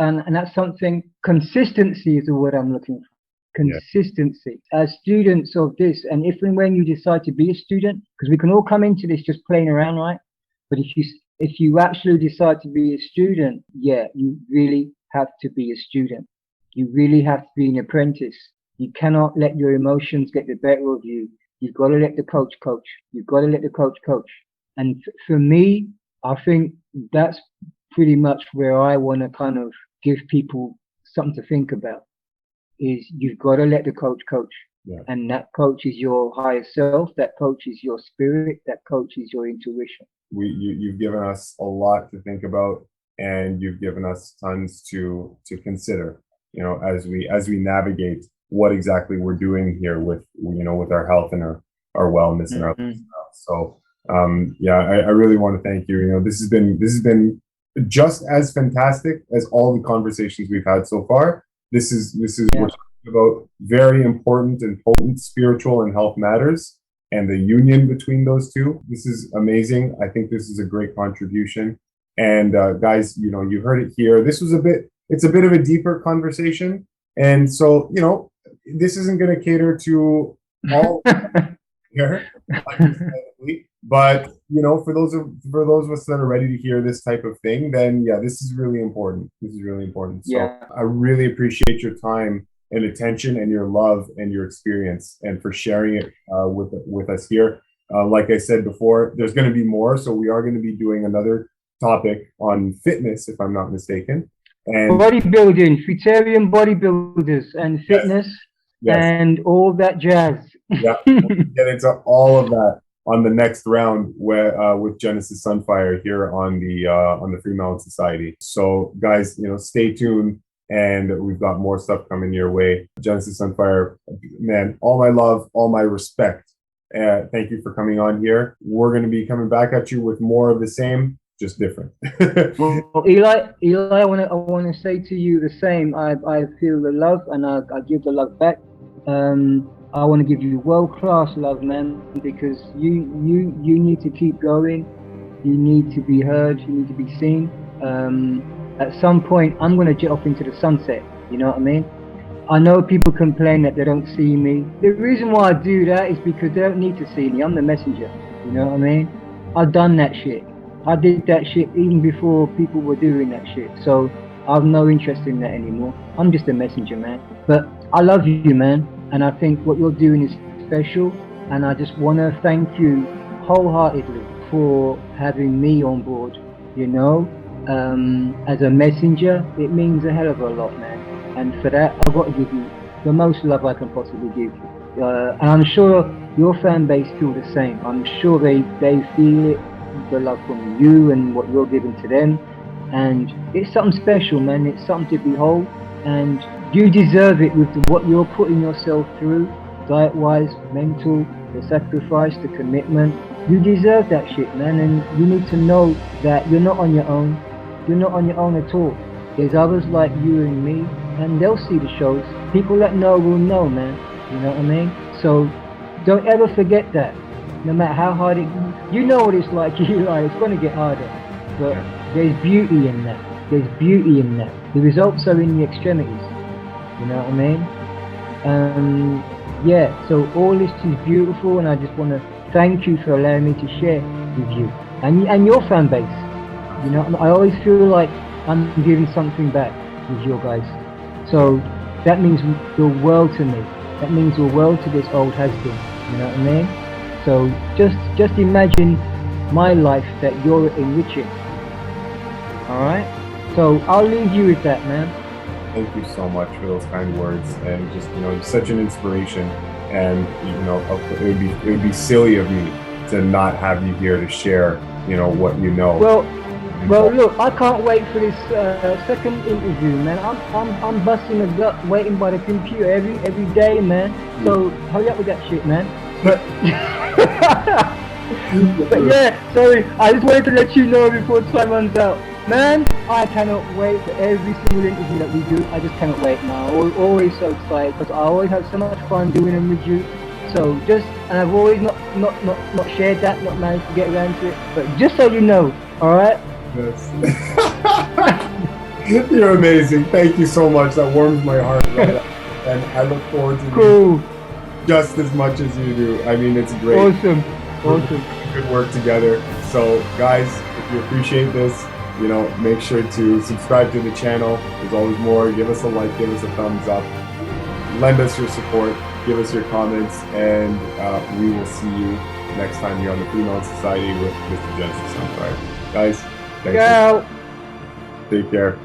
something. Consistency is the word I'm looking for. Consistency. As students of this, and if and when you decide to be a student, because we can all come into this just playing around, right? But if you actually decide to be a student, you really have to be a student. You really have to be an apprentice. You cannot let your emotions get the better of you. You've got to let the coach coach. You've got to let the coach coach. And for me, I think that's pretty much where I want to kind of give people something to think about, is you've got to let the coach coach. Yeah. And that coach is your higher self. That coach is your spirit. That coach is your intuition. You've given us a lot to think about, and you've given us tons to consider, as we navigate what exactly we're doing here with our health and our wellness and our lifestyle. So I really want to thank you. This has been just as fantastic as all the conversations we've had so far. This is we're talking about very important and potent spiritual and health matters, and the union between those two. This is amazing. I think this is a great contribution. And guys, you heard it here. It's a bit of a deeper conversation, and so this isn't going to cater to all here, but for those of us that are ready to hear this type of thing, then this is really important. So I really appreciate your time and attention and your love and your experience, and for sharing it with us here. Like I said before, there's going to be more, so we are going to be doing another topic on fitness, if I'm not mistaken. And Bodybuilding, fruitarian bodybuilders and fitness yes, and all that jazz. yeah, we'll get into all of that on the next round where with Genesis Sunfire here on the FreeMelon Society. So guys, stay tuned, and we've got more stuff coming your way. Genesis Sunfire, man, all my love, all my respect. Thank you for coming on here. We're going to be coming back at you with more of the same, just different. Well, Eli, I want to say to you the same. I feel the love, and I give the love back. I want to give you world-class love, man, because you need to keep going. You need to be heard. You need to be seen. At some point, I'm going to jet off into the sunset. You know what I mean? I know people complain that they don't see me. The reason why I do that is because they don't need to see me. I'm the messenger. You know what I mean? I've done that shit. I did that shit even before people were doing that shit. So I've no interest in that anymore. I'm just a messenger, man. But I love you, man. And I think what you're doing is special. And I just want to thank you wholeheartedly for having me on board. As a messenger, it means a hell of a lot, man. And for that, I've got to give you the most love I can possibly give you. And I'm sure your fan base feel the same. I'm sure they feel it, the love from you and what you're giving to them. And it's something special, man. It's something to behold. And you deserve it with what you're putting yourself through, diet-wise, mental, the sacrifice, the commitment. You deserve that shit, man. And you need to know that you're not on your own. You're not on your own at all. There's others like you and me, and they'll see the shows. People that know will know, man. You know what I mean? So don't ever forget that. No matter how hard you know what it's like, Eli, it's going to get harder. But there's beauty in that. There's beauty in that. The results are in the extremities. You know what I mean? So all this is beautiful, and I just want to thank you for allowing me to share with you and your fan base. I always feel like I'm giving something back with your guys. So that means the world to me. That means the world to this old has-been. You know what I mean? So just imagine my life that you're enriching. Alright? So I'll leave you with that, man. Thank you so much for those kind words, and just such an inspiration. And it would be silly of me to not have you here to share what you know. Well, look, I can't wait for this second interview, man. I'm busting a gut waiting by the computer every day, man. So hurry up with that shit, man. But yeah, sorry, I just wanted to let you know before time runs out. Man, I cannot wait for every single interview that we do. I just cannot wait now. I'm always so excited because I always have so much fun doing them with you. So and I've always not shared that, not managed to get around to it. But just so you know, alright? Yes. You're amazing. Thank you so much. That warms my heart. And I look forward to cool. Just as much as you do. I mean, it's great. Awesome. Good work together. So, guys, if you appreciate this, make sure to subscribe to the channel. There's always more. Give us a like, give us a thumbs up. Lend us your support. Give us your comments, and we will see you next time here on the FreeMelon Society with Mr. Genesis Sunfire. Guys, thanks. Ciao. Take care.